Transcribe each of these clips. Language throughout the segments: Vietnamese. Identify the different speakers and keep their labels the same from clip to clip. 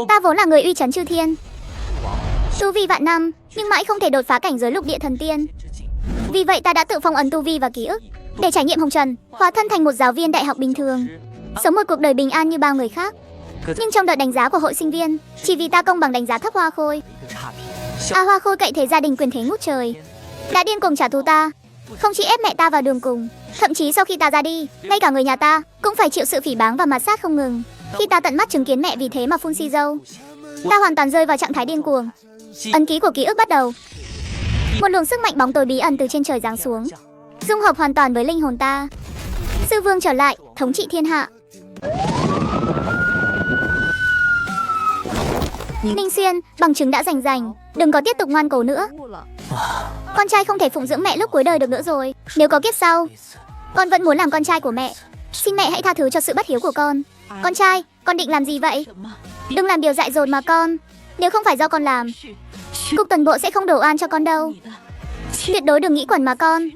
Speaker 1: Ta vốn là người uy chấn chư thiên, tu vi vạn năm, nhưng mãi không thể đột phá cảnh giới lục địa thần tiên. Vì vậy ta đã tự phong ấn tu vi và ký ức để trải nghiệm hồng trần, hóa thân thành một giáo viên đại học bình thường, sống một cuộc đời bình an như bao người khác. Nhưng trong đợt đánh giá của hội sinh viên, chỉ vì ta công bằng đánh giá thấp Hoa Khôi, Hoa Khôi cậy thế gia đình quyền thế ngút trời, đã điên cuồng trả thù ta, không chỉ ép mẹ ta vào đường cùng, thậm chí sau khi ta ra đi, ngay cả người nhà ta cũng phải chịu sự phỉ báng và mạt sát không ngừng. Khi ta tận mắt chứng kiến mẹ vì thế mà phun xì dâu, ta hoàn toàn rơi vào trạng thái điên cuồng. Ấn ký của ký ức bắt đầu. Một luồng sức mạnh bóng tối bí ẩn từ trên trời giáng xuống, dung hợp hoàn toàn với linh hồn ta. Sư vương trở lại, thống trị thiên hạ. Ninh Xuyên, bằng chứng đã rành, đừng có tiếp tục ngoan cố nữa. Con trai không thể phụng dưỡng mẹ lúc cuối đời được nữa rồi. Nếu có kiếp sau, con vẫn muốn làm con trai của mẹ. Xin mẹ hãy tha thứ cho sự bất hiếu của con. Con trai, con định làm gì vậy? Đừng làm điều dại dột mà con. Nếu không phải do con làm, cục tuần bộ sẽ không đổ oan cho con đâu. Tuyệt đối đừng nghĩ quẩn mà con.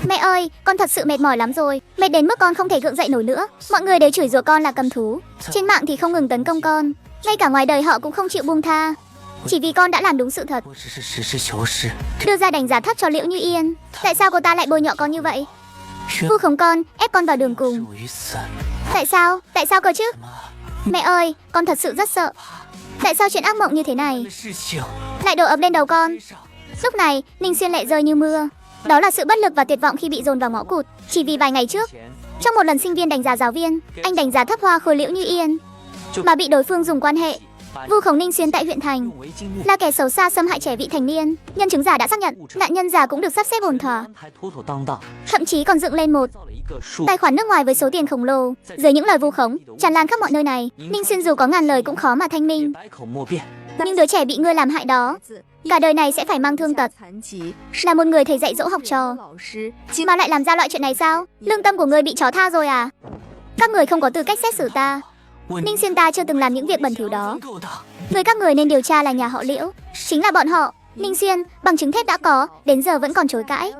Speaker 1: Mẹ ơi, con thật sự mệt mỏi lắm rồi. Mệt đến mức con không thể gượng dậy nổi nữa. Mọi người đều chửi rủa con là cầm thú, trên mạng thì không ngừng tấn công con. Ngay cả ngoài đời họ cũng không chịu buông tha, chỉ vì con đã làm đúng sự thật. Đưa ra đánh giá thấp cho Liễu Như Yên. Tại sao cô ta lại bôi nhọ con như vậy? Vu khống con, ép con vào đường cùng. Tại sao? Tại sao cơ chứ? Mẹ ơi, con thật sự rất sợ. Tại sao chuyện ác mộng như thế này lại đổ ập lên đầu con? Lúc này, Ninh Xuyên lệ rơi như mưa. Đó là sự bất lực và tuyệt vọng khi bị dồn vào ngõ cụt. Chỉ vì vài ngày trước, trong một lần sinh viên đánh giá giáo viên, anh đánh giá thấp Hoa Khôi Liễu Như Yên, mà bị đối phương dùng quan hệ vu khống Ninh Xuyên tại huyện thành, là kẻ xấu xa xâm hại trẻ vị thành niên. Nhân chứng giả đã xác nhận, nạn nhân già cũng được sắp xếp ổn thỏa, thậm chí còn dựng lên một tài khoản nước ngoài với số tiền khổng lồ. Dưới những lời vu khống tràn lan khắp mọi nơi này, Ninh Xuyên dù có ngàn lời cũng khó mà thanh minh. Nhưng đứa trẻ bị ngươi làm hại đó, cả đời này sẽ phải mang thương tật. Là một người thầy dạy dỗ học trò mà lại làm ra loại chuyện này sao? Lương tâm của ngươi bị chó tha rồi à? Các người không có tư cách xét xử ta. Ninh Xuyên ta chưa từng làm những việc bẩn thỉu đó. Người các người nên điều tra là nhà họ Liễu, chính là bọn họ. Ninh Xuyên, bằng chứng thép đã có, đến giờ vẫn còn chối cãi.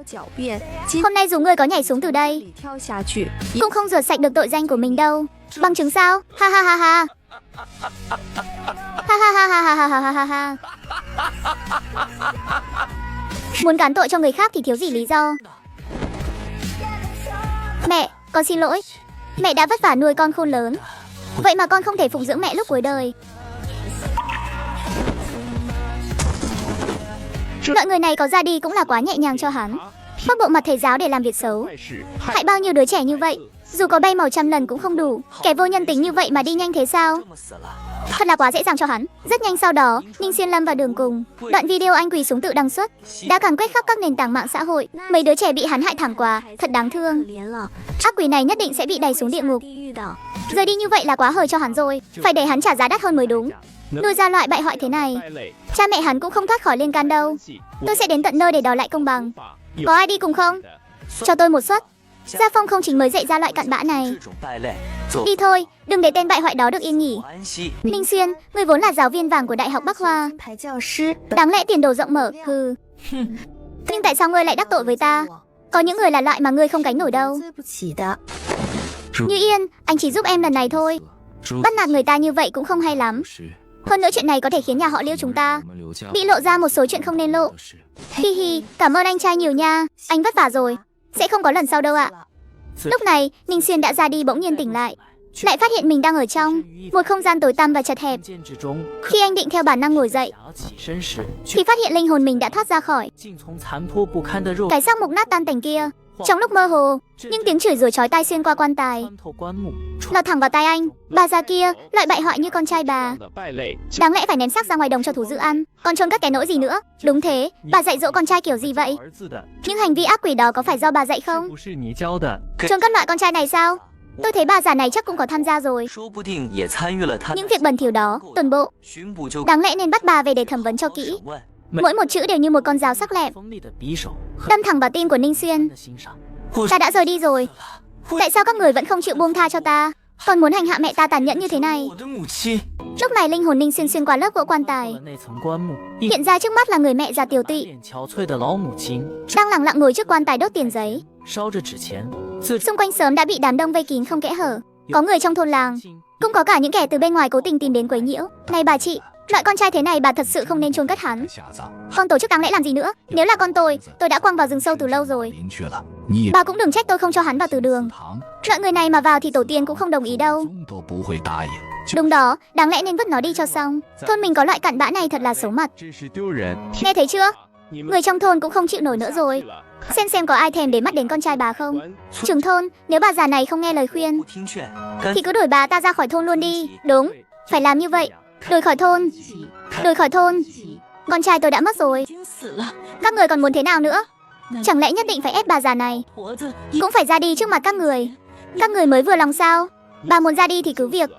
Speaker 1: Hôm nay dù ngươi có nhảy xuống từ đây, cũng không rửa sạch được tội danh của mình đâu. Bằng chứng sao? Ha ha ha ha. Ha ha ha ha ha ha ha ha ha. Muốn gán tội cho người khác thì thiếu gì lý do. Mẹ, con xin lỗi. Mẹ đã vất vả nuôi con khôn lớn, vậy mà con không thể phụng dưỡng mẹ lúc cuối đời. Loại người này có ra đi cũng là quá nhẹ nhàng cho hắn. Bắt bộ mặt thầy giáo để làm việc xấu, hại bao nhiêu đứa trẻ như vậy, dù có bay màu trăm lần cũng không đủ. Kẻ vô nhân tính như vậy mà đi nhanh thế sao? Thật là quá dễ dàng cho hắn. Rất nhanh sau đó, Ninh Xuyên lâm vào đường cùng. Đoạn video anh quỳ xuống tự đăng xuất đã càn quét khắp các nền tảng mạng xã hội. Mấy đứa trẻ bị hắn hại thảm quá, thật đáng thương. Ác quỷ này nhất định sẽ bị đày xuống địa ngục. Rời đi như vậy là quá hời cho hắn rồi, phải để hắn trả giá đắt hơn mới đúng. Nuôi ra loại bại hoại thế này, cha mẹ hắn cũng không thoát khỏi liên can đâu. Tôi sẽ đến tận nơi để đòi lại công bằng. Có ai đi cùng không? Cho tôi một suất. Gia Phong không chính mới dạy ra loại cặn bã này. Đi thôi, đừng để tên bại hoại đó được yên nghỉ. Ninh Xuyên, người vốn là giáo viên vàng của Đại học Bắc Hoa, đáng lẽ tiền đồ rộng mở, hừ. Nhưng tại sao ngươi lại đắc tội với ta? Có những người là loại mà ngươi không gánh nổi đâu. Như Yên, anh chỉ giúp em lần này thôi. Bắt nạt người ta như vậy cũng không hay lắm. Hơn nữa chuyện này có thể khiến nhà họ Liễu chúng ta bị lộ ra một số chuyện không nên lộ. Hi hi, cảm ơn anh trai nhiều nha. Anh vất vả rồi, sẽ không có lần sau đâu ạ. Lúc này, Ninh Xuyên đã ra đi bỗng nhiên tỉnh lại, lại phát hiện mình đang ở trong một không gian tối tăm và chật hẹp. Khi anh định theo bản năng ngồi dậy thì phát hiện linh hồn mình đã thoát ra khỏi cái xác mục nát tan tành kia. Trong lúc mơ hồ, những tiếng chửi rủa chói tai xuyên qua quan tài lọt thẳng vào tai anh. Bà già kia, loại bại hoại như con trai bà, đáng lẽ phải ném xác ra ngoài đồng cho thú dữ ăn, còn chôn cất cái nỗi gì nữa. Đúng thế, bà dạy dỗ con trai kiểu gì vậy? Những hành vi ác quỷ đó có phải do bà dạy không? Chôn cất loại con trai này sao? Tôi thấy bà già này chắc cũng có tham gia rồi. Những việc bẩn thỉu đó, tuần bộ đáng lẽ nên bắt bà về để thẩm vấn cho kỹ. Mỗi một chữ đều như một con dao sắc lẹm, đâm thẳng vào tim của Ninh Xuyên. Ta đã rời đi rồi, tại sao các người vẫn không chịu buông tha cho ta, còn muốn hành hạ mẹ ta tàn nhẫn như thế này? Lúc này linh hồn Ninh Xuyên xuyên qua lớp gỗ quan tài, hiện ra trước mắt là người mẹ già tiều tụy, đang lặng lặng ngồi trước quan tài đốt tiền giấy. Xung quanh sớm đã bị đám đông vây kín không kẽ hở. Có người trong thôn làng Cũng có cả những kẻ từ bên ngoài cố tình tìm đến quấy nhiễu. Này bà chị, loại con trai thế này bà thật sự không nên chôn cất hắn. Con tổ chức tang lễ làm gì nữa? Nếu là con tôi đã quăng vào rừng sâu từ lâu rồi. Bà cũng đừng trách tôi không cho hắn vào từ đường. Loại người này mà vào thì tổ tiên cũng không đồng ý đâu. Đúng đó, đáng lẽ nên vứt nó đi cho xong. Thôn mình có loại cặn bã này thật là xấu mặt. Nghe thấy chưa? Người trong thôn cũng không chịu nổi nữa rồi. Xem có ai thèm để mắt đến con trai bà không? Trưởng thôn, nếu bà già này không nghe lời khuyên thì cứ đuổi bà ta ra khỏi thôn luôn đi. Đúng, phải làm như vậy. Đuổi khỏi thôn. Đuổi khỏi thôn. Con trai tôi đã mất rồi. Các người còn muốn thế nào nữa? Chẳng lẽ nhất định phải ép bà già này cũng phải ra đi trước mặt các người? Các người mới vừa lòng sao? Bà muốn ra đi thì cứ việc.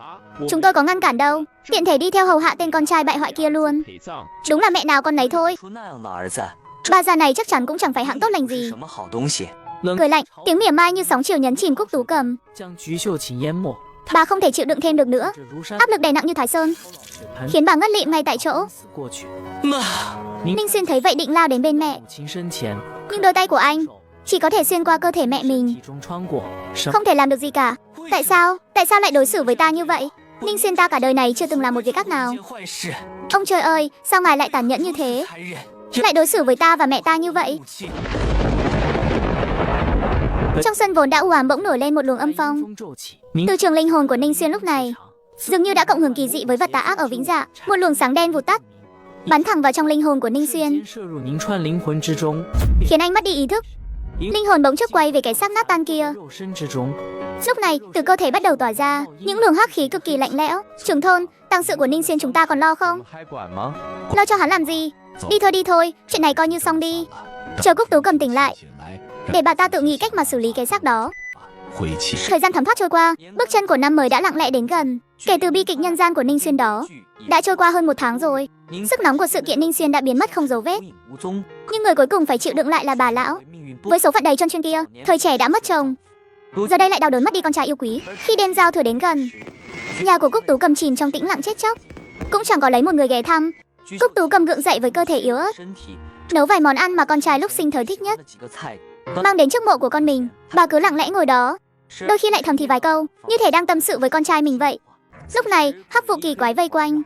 Speaker 1: Chúng tôi có ngăn cản đâu. Tiện thể đi theo hầu hạ tên con trai bại hoại kia luôn. Đúng là mẹ nào con nấy thôi. Bà già này chắc chắn cũng chẳng phải hạng tốt lành gì. Cười lạnh, tiếng mỉa mai như sóng chiều nhấn chìm Cúc Tú Cầm. Bà không thể chịu đựng thêm được nữa. Áp lực đè nặng như Thái Sơn, khiến bà ngất lịm ngay tại chỗ. Ninh Xuyên thấy vậy định lao đến bên mẹ, nhưng đôi tay của anh chỉ có thể xuyên qua cơ thể mẹ mình, không thể làm được gì cả. Tại sao lại đối xử với ta như vậy? Ninh Xuyên ta cả đời này chưa từng làm một việc ác nào. Ông trời ơi, sao ngài lại tàn nhẫn như thế? Lại đối xử với ta và mẹ ta như vậy? Trong sân vốn đã u ám bỗng nổi lên một luồng âm phong. Từ trường linh hồn của Ninh Xuyên lúc này dường như đã cộng hưởng kỳ dị với vật tà ác ở Vĩnh Dạ. Một luồng sáng đen vụt tắt, bắn thẳng vào trong linh hồn của Ninh Xuyên, khiến anh mất đi ý thức. Linh hồn bỗng chốc quay về cái xác nát tan kia. Lúc này, từ cơ thể bắt đầu tỏa ra những luồng hắc khí cực kỳ lạnh lẽo. Trưởng thôn, tang sự của Ninh Xuyên chúng ta còn lo không? Lo cho hắn làm gì? Đi thôi, chuyện này coi như xong đi. Chờ Cúc Tú Cầm tỉnh lại, để bà ta tự nghĩ cách mà xử lý cái xác đó. Thời gian thấm thoát trôi qua, bước chân của năm mới đã lặng lẽ đến gần. Kể từ bi kịch nhân gian của Ninh Xuyên đó, đã trôi qua hơn 1 tháng rồi. Sức nóng của sự kiện Ninh Xuyên đã biến mất không dấu vết. Nhưng người cuối cùng phải chịu đựng lại là bà lão. Với số phận đầy trơn chuyên kia, thời trẻ đã mất chồng, giờ đây lại đau đớn mất đi con trai yêu quý. Khi đêm giao thừa đến gần, nhà của Cúc Tú Cầm chìm trong tĩnh lặng chết chóc, cũng chẳng có lấy một người ghé thăm. Cúc Tú Cầm gượng dậy với cơ thể yếu ớt, nấu vài món ăn mà con trai lúc sinh thời thích nhất, mang đến trước mộ của con mình. Bà cứ lặng lẽ ngồi đó, đôi khi lại thầm thì vài câu, như thể đang tâm sự với con trai mình vậy. Lúc này, hắc vụ kỳ quái vây quanh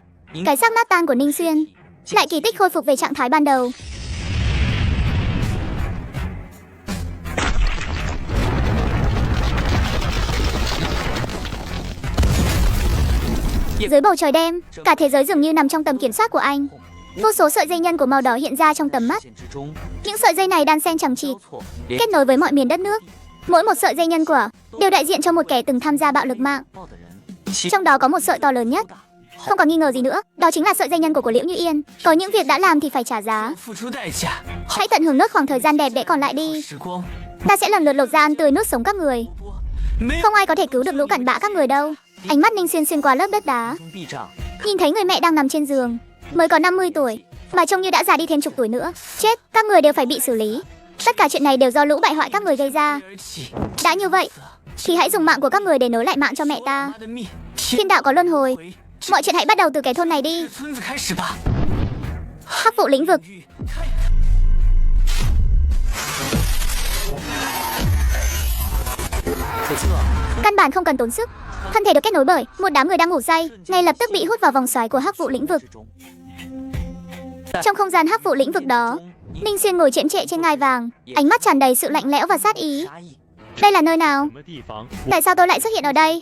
Speaker 1: cái xác nát tan của Ninh Xuyên, lại kỳ tích khôi phục về trạng thái ban đầu. Dưới bầu trời đêm, cả thế giới dường như nằm trong tầm kiểm soát của anh. Vô số sợi dây nhân của màu đỏ hiện ra trong tầm mắt. Những sợi dây này đan xen chằng chịt, kết nối với mọi miền đất nước. Mỗi một sợi dây nhân của đều đại diện cho một kẻ từng tham gia bạo lực mạng. Trong đó có một sợi to lớn nhất, không có nghi ngờ gì nữa, đó chính là sợi dây nhân của Liễu Như Yên. Có những việc đã làm thì phải trả giá. Hãy tận hưởng nốt khoảng thời gian đẹp đẽ còn lại đi. Ta sẽ lần lượt lột da ăn tươi nuốt sống các người. Không ai có thể cứu được lũ cặn bã các người đâu. Ánh mắt Ninh Xuyên xuyên qua lớp đất đá, nhìn thấy người mẹ đang nằm trên giường, mới có 50 tuổi mà trông như đã già đi thêm chục tuổi nữa. Chết, các người đều phải bị xử lý. Tất cả chuyện này đều do lũ bại hoại các người gây ra. Đã như vậy thì hãy dùng mạng của các người để nối lại mạng cho mẹ ta. Thiên đạo có luân hồi, mọi chuyện hãy bắt đầu từ cái thôn này đi. Hắc vụ lĩnh vực. Căn bản không cần tốn sức, thân thể được kết nối bởi một đám người đang ngủ say, ngay lập tức bị hút vào vòng xoáy của hắc vụ lĩnh vực. Trong không gian hắc vụ lĩnh vực đó, Ninh Xuyên ngồi chễm chệ trên ngai vàng, ánh mắt tràn đầy sự lạnh lẽo và sát ý. Đây là nơi nào? Tại sao tôi lại xuất hiện ở đây?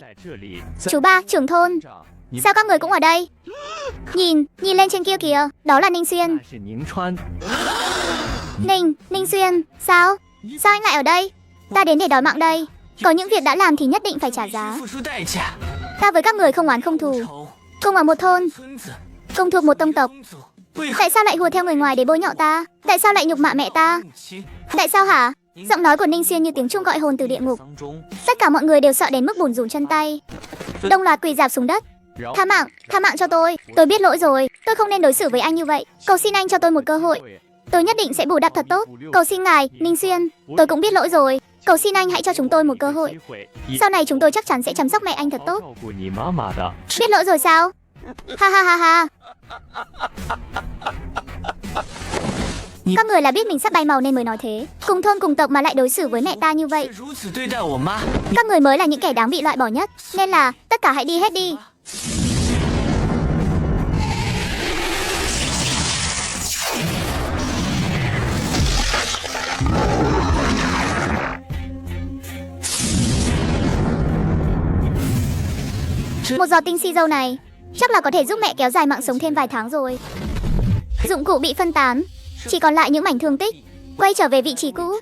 Speaker 1: Chú ba, trưởng thôn, sao các người cũng ở đây? Nhìn lên trên kia kìa, đó là Ninh Xuyên. Ninh Xuyên, sao anh lại ở đây? Ta đến để đòi mạng đây. Có những việc đã làm thì nhất định phải trả giá. Ta với các người không oán không thù, cùng ở một thôn, cùng thuộc một tông tộc. Tại sao lại hùa theo người ngoài để bôi nhọ ta? Tại sao lại nhục mạ mẹ ta? Tại sao hả? Giọng nói của Ninh Xuyên như tiếng chuông gọi hồn từ địa ngục. Tất cả mọi người đều sợ đến mức bùn rùn chân tay, đồng loạt quỳ rạp xuống đất. Tha mạng cho tôi biết lỗi rồi. Tôi không nên đối xử với anh như vậy. Cầu xin anh cho tôi một cơ hội. Tôi nhất định sẽ bù đắp thật tốt. Cầu xin ngài, Ninh Xuyên. Tôi cũng biết lỗi rồi. Cầu xin anh hãy cho chúng tôi một cơ hội. Sau này chúng tôi chắc chắn sẽ chăm sóc mẹ anh thật tốt. Biết lỗi rồi sao? Ha ha ha ha. Các người là biết mình sắp bay màu nên mới nói thế. Cùng thôn cùng tộc mà lại đối xử với mẹ ta như vậy. Các người mới là những kẻ đáng bị loại bỏ nhất. Nên là tất cả hãy đi hết đi. Một giọt tinh si dâu này chắc là có thể giúp mẹ kéo dài mạng sống thêm vài tháng rồi. Dụng cụ bị phân tán, chỉ còn lại những mảnh thương tích. Quay trở về vị trí cũ.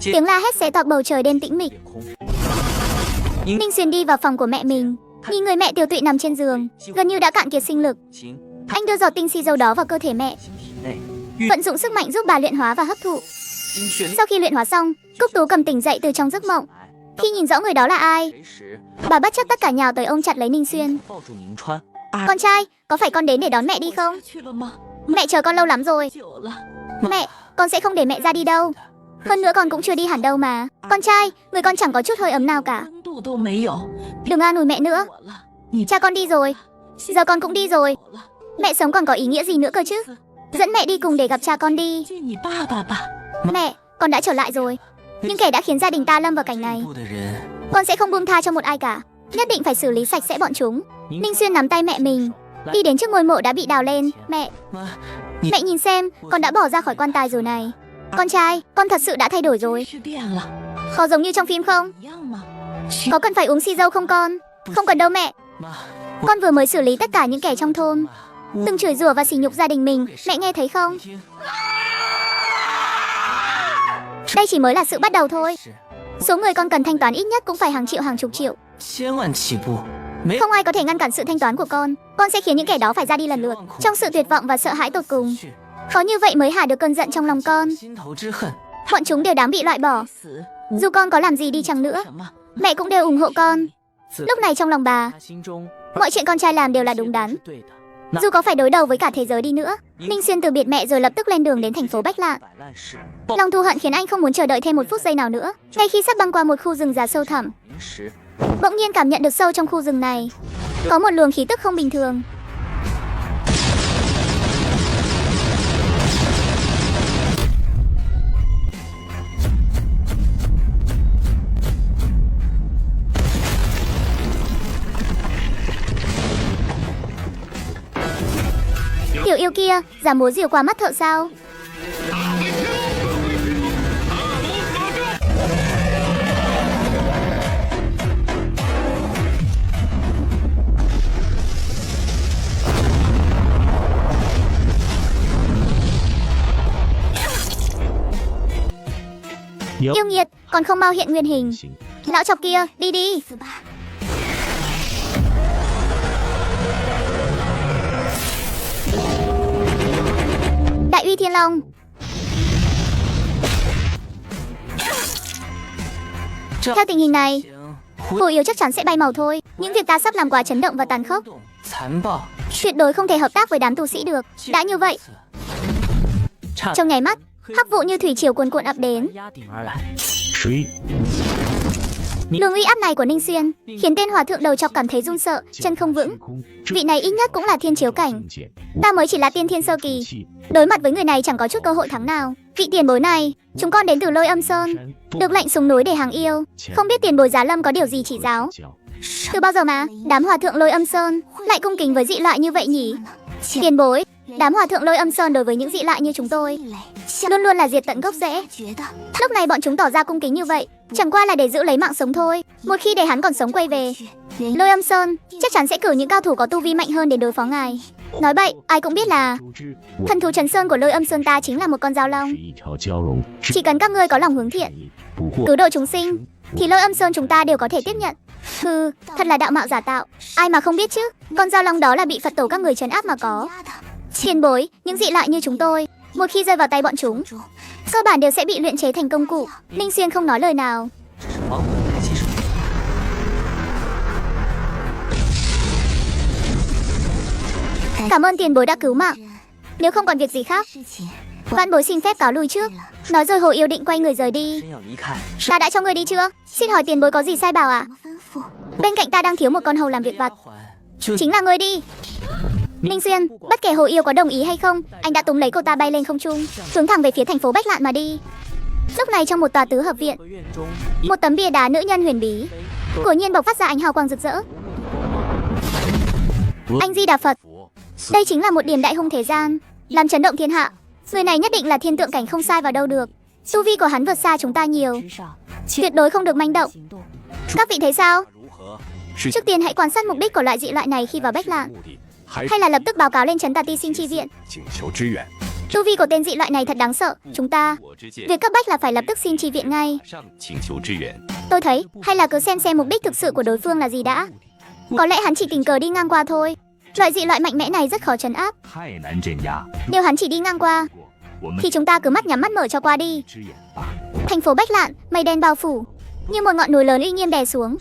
Speaker 1: Tiếng la hét xé toạc bầu trời đêm tĩnh mịch. Ninh Xuyên đi vào phòng của mẹ mình, nhìn người mẹ tiều tụy nằm trên giường, gần như đã cạn kiệt sinh lực. Anh đưa giọt tinh si dâu đó vào cơ thể mẹ, vận dụng sức mạnh giúp bà luyện hóa và hấp thụ. Sau khi luyện hóa xong, Cúc Tú cầm tỉnh dậy từ trong giấc mộng. Khi nhìn rõ người đó là ai, bà bất chấp tất cả nhào tới ôm chặt lấy Ninh Xuyên. Con trai, có phải con đến để đón mẹ đi không? Mẹ chờ con lâu lắm rồi. Mẹ, con sẽ không để mẹ ra đi đâu. Hơn nữa con cũng chưa đi hẳn đâu mà. Con trai, người con chẳng có chút hơi ấm nào cả. Đừng an ủi mẹ nữa. Cha con đi rồi, giờ con cũng đi rồi. Mẹ sống còn có ý nghĩa gì nữa cơ chứ? Dẫn mẹ đi cùng để gặp cha con đi. Mẹ, con đã trở lại rồi. Nhưng kẻ đã khiến gia đình ta lâm vào cảnh này, con sẽ không buông tha cho một ai cả. Nhất định phải xử lý sạch sẽ bọn chúng. Ninh Xuyên nắm tay mẹ mình, đi đến trước ngôi mộ đã bị đào lên. Mẹ nhìn xem, con đã bỏ ra khỏi quan tài rồi này. Con trai, con thật sự đã thay đổi rồi. Có giống như trong phim không? Có cần phải uống xì dâu không con? Không cần đâu mẹ. Con vừa mới xử lý tất cả những kẻ trong thôn từng chửi rủa và sỉ nhục gia đình mình. Mẹ nghe thấy không? Đây chỉ mới là sự bắt đầu thôi. Số người con cần thanh toán ít nhất cũng phải hàng triệu hàng chục triệu. Không ai có thể ngăn cản sự thanh toán của con. Con sẽ khiến những kẻ đó phải ra đi lần lượt, trong sự tuyệt vọng và sợ hãi tột cùng. Có như vậy mới hả được cơn giận trong lòng con. Bọn chúng đều đáng bị loại bỏ. Dù con có làm gì đi chăng nữa, mẹ cũng đều ủng hộ con. Lúc này trong lòng bà, mọi chuyện con trai làm đều là đúng đắn. Dù có phải đối đầu với cả thế giới đi nữa. Ninh Xuyên từ biệt mẹ rồi lập tức lên đường đến thành phố Bách Lạn. Lòng thù hận khiến anh không muốn chờ đợi thêm một phút giây nào nữa. Ngay khi sắp băng qua một khu rừng già sâu thẳm, bỗng nhiên cảm nhận được sâu trong khu rừng này có một luồng khí tức không bình thường. Tiểu yêu kia, dám múa rìu qua mắt thợ sao? Yêu nghiệt, còn không mau hiện nguyên hình. Lão chọc kia, đi đi. Đại uy Thiên Long. Theo tình hình này, Hồ Yêu chắc chắn sẽ bay màu thôi. Những việc ta sắp làm quá chấn động và tàn khốc, tuyệt đối không thể hợp tác với đám tu sĩ được. Đã như vậy, trong nháy mắt, hắc vụ như thủy triều cuồn cuộn ập đến. Luồng uy áp này của Ninh Xuyên khiến tên hòa thượng đầu chọc cảm thấy run sợ, chân không vững. Vị này ít nhất cũng là thiên chiếu cảnh, ta mới chỉ là tiên thiên sơ kỳ. Đối mặt với người này chẳng có chút cơ hội thắng nào. Vị tiền bối này, chúng con đến từ Lôi Âm Sơn, được lệnh xuống núi để hàng yêu. Không biết tiền bối Giá Lâm có điều gì chỉ giáo? Từ bao giờ mà đám hòa thượng Lôi Âm Sơn lại cung kính với dị loại như vậy nhỉ? Tiền bối, đám hòa thượng Lôi Âm Sơn đối với những dị loại như chúng tôi luôn luôn là diệt tận gốc rễ. Lúc này bọn chúng tỏ ra cung kính như vậy chẳng qua là để giữ lấy mạng sống thôi. Một khi để hắn còn sống quay về Lôi Âm Sơn, chắc chắn sẽ cử những cao thủ có tu vi mạnh hơn để đối phó ngài. Nói bậy, ai cũng biết là thần thú Trấn Sơn của Lôi Âm Sơn ta chính là một con dao long. Chỉ cần các ngươi có lòng hướng thiện, cứu độ chúng sinh, thì Lôi Âm Sơn chúng ta đều có thể tiếp nhận. Hừ, thật là đạo mạo giả tạo. Ai mà không biết chứ, con dao long đó là bị Phật tổ các người trấn áp mà có. Tiền bối, những dị loại như chúng tôi, một khi rơi vào tay bọn chúng, cơ bản đều sẽ bị luyện chế thành công cụ. Ninh Xuyên không nói lời nào. Cảm ơn tiền bối đã cứu mạng. Nếu không còn việc gì khác, vãn bối xin phép cáo lui trước. Nói rồi Hồ Yêu định quay người rời đi. Ta đã cho người đi chưa? Xin hỏi tiền bối có gì sai bảo ạ? Bên cạnh ta đang thiếu một con hầu làm việc vặt. Chính là người đi. Ninh Xuyên, bất kể Hồ Yêu có đồng ý hay không, anh đã túm lấy cô ta bay lên không trung, hướng thẳng về phía thành phố Bách Lạn mà đi. Lúc này trong một tòa tứ hợp viện, một tấm bia đá nữ nhân huyền bí quả nhiên bộc phát ra ánh hào quang rực rỡ. Anh Di Đà Phật, đây chính là một điểm đại hung thế gian, làm chấn động thiên hạ. Người này nhất định là thiên tượng cảnh không sai vào đâu được. Tu vi của hắn vượt xa chúng ta nhiều, tuyệt đối không được manh động. Các vị thấy sao? Trước tiên hãy quan sát mục đích của loại dị loại này khi vào Bách Lạn, hay là lập tức báo cáo lên trấn Tà Ti xin chi viện. Tu vi của tên dị loại này thật đáng sợ. Chúng ta, việc cấp bách là phải lập tức xin chi viện ngay. Tôi thấy, hay là cứ xem mục đích thực sự của đối phương là gì đã. Có lẽ hắn chỉ tình cờ đi ngang qua thôi. Loại dị loại mạnh mẽ này rất khó trấn áp. Nếu hắn chỉ đi ngang qua, thì chúng ta cứ mắt nhắm mắt mở cho qua đi. Thành phố Bách Lạn, mây đen bao phủ, như một ngọn núi lớn uy nghiêm đè xuống.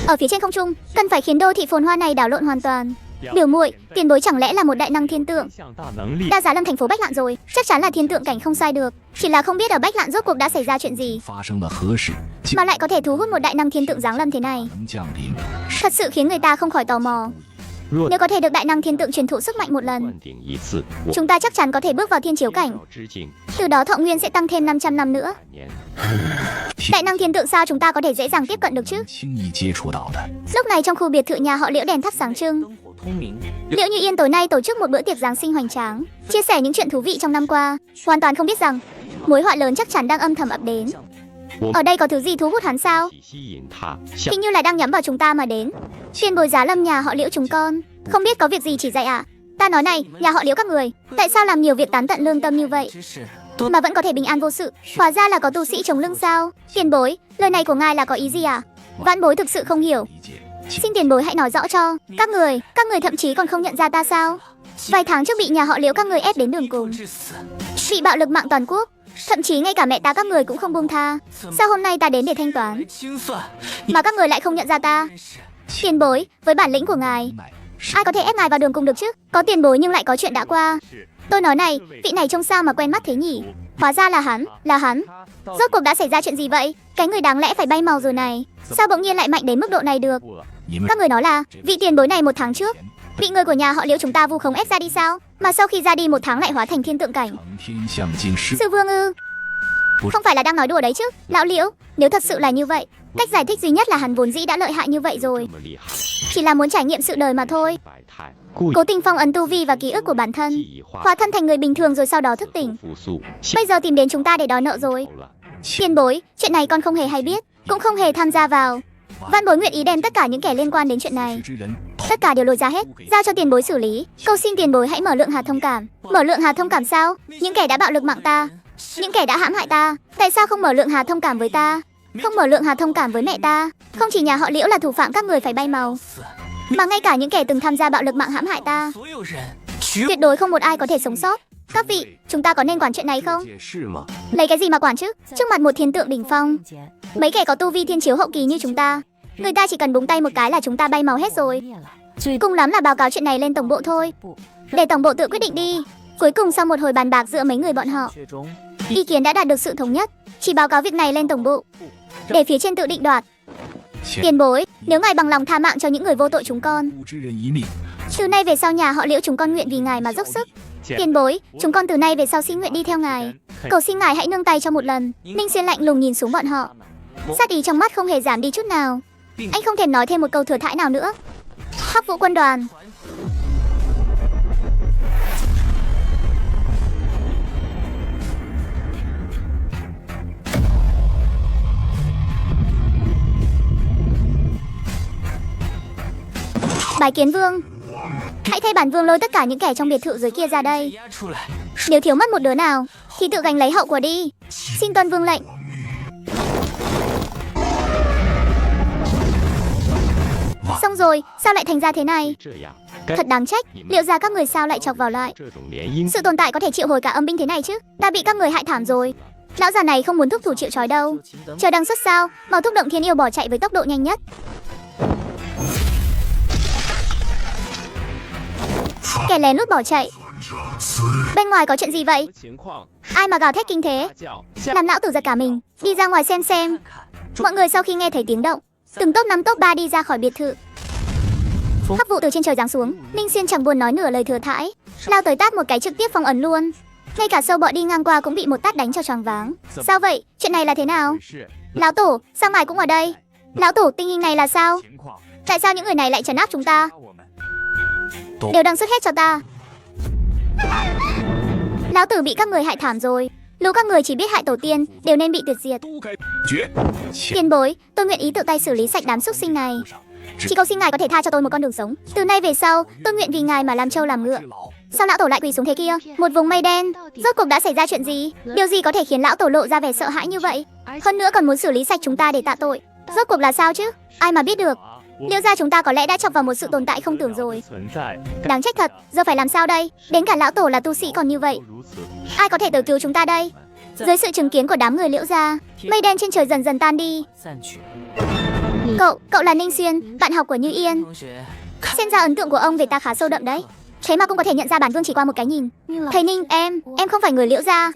Speaker 1: Ở phía trên không trung, cần phải khiến đô thị phồn hoa này đảo lộn hoàn toàn. Biểu muội, tiền bối chẳng lẽ là một đại năng thiên tượng đã giá lâm thành phố Bách Lạn rồi? Chắc chắn là thiên tượng cảnh không sai được. Chỉ là không biết ở Bách Lạn rốt cuộc đã xảy ra chuyện gì mà lại có thể thu hút một đại năng thiên tượng giáng lâm thế này. Thật sự khiến người ta không khỏi tò mò. Nếu có thể được đại năng thiên tượng truyền thụ sức mạnh một lần, chúng ta chắc chắn có thể bước vào thiên chiếu cảnh. Từ đó thọ nguyên sẽ tăng thêm 500 năm nữa. Đại năng thiên tượng sao chúng ta có thể dễ dàng tiếp cận được chứ? Lúc này trong khu biệt thự nhà họ Liễu đèn thắp sáng trưng. Liễu Như Yên tối nay tổ chức một bữa tiệc Giáng sinh hoành tráng, chia sẻ những chuyện thú vị trong năm qua, hoàn toàn không biết rằng mối họa lớn chắc chắn đang âm thầm ập đến. Ở đây có thứ gì thu hút hắn sao? Hình như là đang nhắm vào chúng ta mà đến. Tiền bối giá lâm nhà họ Liễu chúng con, không biết có việc gì chỉ dạy ạ. Ta nói này, nhà họ Liễu các người, tại sao làm nhiều việc tán tận lương tâm như vậy mà vẫn có thể bình an vô sự? Hóa ra là có tu sĩ chống lưng sao? Tiền bối, lời này của ngài là có ý gì à? Vãn bối thực sự không hiểu. Xin tiền bối hãy nói rõ cho. Các người thậm chí còn không nhận ra ta sao? Vài tháng trước bị nhà họ Liễu các người ép đến đường cùng, bị bạo lực mạng toàn quốc, thậm chí ngay cả mẹ ta các người cũng không buông tha. Sao hôm nay ta đến để thanh toán mà các người lại không nhận ra ta? Tiền bối, với bản lĩnh của ngài, ai có thể ép ngài vào đường cùng được chứ? Có tiền bối nhưng lại có chuyện đã qua. Tôi nói này, vị này trông sao mà quen mắt thế nhỉ? Hóa ra là hắn. Rốt cuộc đã xảy ra chuyện gì vậy? Cái người đáng lẽ phải bay màu rồi này, sao bỗng nhiên lại mạnh đến mức độ này được? Các người nói là vị tiền bối này một tháng trước bị người của nhà họ Liễu chúng ta vu khống ép ra đi sao? Mà sau khi ra đi một tháng lại hóa thành thiên tượng cảnh. Sư vương ư? Không phải là đang nói đùa đấy chứ? Lão Liễu, nếu thật sự là như vậy, cách giải thích duy nhất là hắn vốn dĩ đã lợi hại như vậy rồi, chỉ là muốn trải nghiệm sự đời mà thôi. Cố tình phong ấn tu vi và ký ức của bản thân, hóa thân thành người bình thường rồi sau đó thức tỉnh. Bây giờ tìm đến chúng ta để đòi nợ rồi. Tiền bối, chuyện này con không hề hay biết, cũng không hề tham gia vào. Văn bối nguyện ý đem tất cả những kẻ liên quan đến chuyện này, tất cả đều lôi ra hết, giao cho tiền bối xử lý. Cầu xin tiền bối hãy mở lượng hạt thông cảm. Mở lượng hạt thông cảm sao? Những kẻ đã bạo lực mạng ta, những kẻ đã hãm hại ta, tại sao không mở lượng hạt thông cảm với ta? Không mở lượng hạt thông cảm với mẹ ta? Không chỉ nhà họ Liễu là thủ phạm các người phải bay màu, mà ngay cả những kẻ từng tham gia bạo lực mạng hãm hại ta, tuyệt đối không một ai có thể sống sót. Các vị, chúng ta có nên quản chuyện này không? Lấy cái gì mà quản chứ? Trước mặt một thiên tượng đỉnh phong, mấy kẻ có tu vi thiên chiếu hậu kỳ như chúng ta, người ta chỉ cần búng tay một cái là chúng ta bay màu hết rồi. Cùng lắm là báo cáo chuyện này lên tổng bộ thôi, để tổng bộ tự quyết định đi. Cuối cùng sau một hồi bàn bạc giữa mấy người bọn họ, ý kiến đã đạt được sự thống nhất, chỉ báo cáo việc này lên tổng bộ, để phía trên tự định đoạt. Tiền bối, nếu ngài bằng lòng tha mạng cho những người vô tội chúng con, từ nay về sau nhà họ Liễu chúng con nguyện vì ngài mà dốc sức. Tiền bối, chúng con từ nay về sau xin nguyện đi theo ngài. Cầu xin ngài hãy nương tay cho một lần. Ninh Xuyên lạnh lùng nhìn xuống bọn họ, sát ý trong mắt không hề giảm đi chút nào. Anh không thèm nói thêm một câu thừa thãi nào nữa. Hắc Vũ quân đoàn. Bái kiến vương. Hãy thay bản vương lôi tất cả những kẻ trong biệt thự dưới kia ra đây. Nếu thiếu mất một đứa nào thì tự gánh lấy hậu quả đi. Xin tuân vương lệnh. Xong rồi, sao lại thành ra thế này? Thật đáng trách, liệu ra các người sao lại chọc vào lại? Sự tồn tại có thể triệu hồi cả âm binh thế này chứ? Ta bị các người hại thảm rồi. Lão già này không muốn thúc thủ chịu trói đâu. Chờ đằng xuất sao, mau thúc động thiên yêu bỏ chạy với tốc độ nhanh nhất. Kẻ lén lút bỏ chạy. Bên ngoài có chuyện gì vậy? Ai mà gào thét kinh thế? Làm lão tử giật cả mình. Đi ra ngoài xem. Mọi người sau khi nghe thấy tiếng động, từng top 5 top 3 đi ra khỏi biệt thự. Hắc vụ từ trên trời giáng xuống, Ninh Xuyên chẳng buồn nói nửa lời thừa thãi, lao tới tát một cái trực tiếp phong ấn luôn. Ngay cả sâu bọ đi ngang qua cũng bị một tát đánh cho choáng váng. Sao vậy? Chuyện này là thế nào? Lão tổ, sao ngài cũng ở đây? Lão tổ, tình hình này là sao? Tại sao những người này lại trấn áp chúng ta? Đều đăng xuất hết cho ta. Lão tử bị các người hại thảm rồi. Lũ các người chỉ biết hại tổ tiên, đều nên bị tuyệt diệt. Tiền bối, tôi nguyện ý tự tay xử lý sạch đám súc sinh này. Chỉ cầu xin ngài có thể tha cho tôi một con đường sống. Từ nay về sau, tôi nguyện vì ngài mà làm trâu làm ngựa. Sao lão tổ lại quỳ xuống thế kia? Một vùng mây đen. Rốt cuộc đã xảy ra chuyện gì? Điều gì có thể khiến lão tổ lộ ra vẻ sợ hãi như vậy? Hơn nữa còn muốn xử lý sạch chúng ta để tạ tội. Rốt cuộc là sao chứ? Ai mà biết được. Liễu gia chúng ta có lẽ đã chọc vào một sự tồn tại không tưởng rồi. Đáng trách thật, giờ phải làm sao đây? Đến cả lão tổ là tu sĩ còn như vậy. Ai có thể tới cứu chúng ta đây? Dưới sự chứng kiến của đám người Liễu gia, mây đen trên trời dần dần tan đi. Cậu là Ninh Xuyên, bạn học của Như Yên. Xem ra ấn tượng của ông về ta khá sâu đậm đấy. Thế mà cũng có thể nhận ra bản vương chỉ qua một cái nhìn. Thầy Ninh, em không phải người Liễu gia.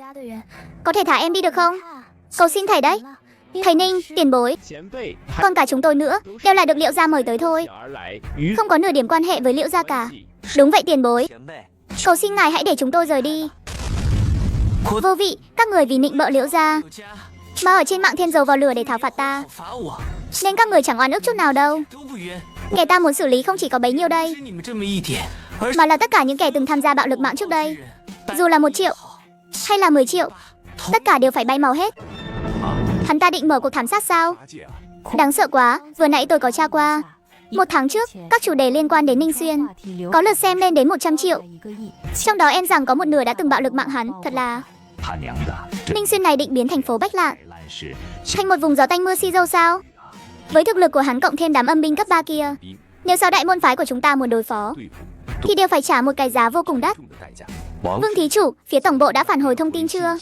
Speaker 1: Có thể thả em đi được không? Cầu xin thầy đấy. Thầy Ninh, tiền bối, còn cả chúng tôi nữa, đều là được Liễu gia mời tới thôi. Không có nửa điểm quan hệ với Liễu gia cả. Đúng vậy tiền bối. Cầu xin ngài hãy để chúng tôi rời đi. Vô vị, các người vì nịnh bợ Liễu gia mà ở trên mạng thiên dầu vào lửa để thảo phạt ta. Nên các người chẳng oan ức chút nào đâu. Kẻ ta muốn xử lý không chỉ có bấy nhiêu đây, mà là tất cả những kẻ từng tham gia bạo lực mạng trước đây. Dù là 1 triệu hay là 10 triệu, tất cả đều phải bay màu hết. Hắn ta định mở cuộc thảm sát sao? Đáng sợ quá, vừa nãy tôi có tra qua. 1 tháng trước, các chủ đề liên quan đến Ninh Xuyên có lượt xem lên đến 100 triệu. Trong đó em rằng có một nửa đã từng bạo lực mạng hắn. Thật là Ninh Xuyên này định biến thành phố Bách Lạn thành một vùng gió tanh mưa xi dâu sao? Với thực lực của hắn cộng thêm đám âm binh cấp 3 kia, nếu 6 đại môn phái của chúng ta muốn đối phó thì đều phải trả một cái giá vô cùng đắt. Vương thí chủ, phía tổng bộ đã phản hồi thông tin chưa?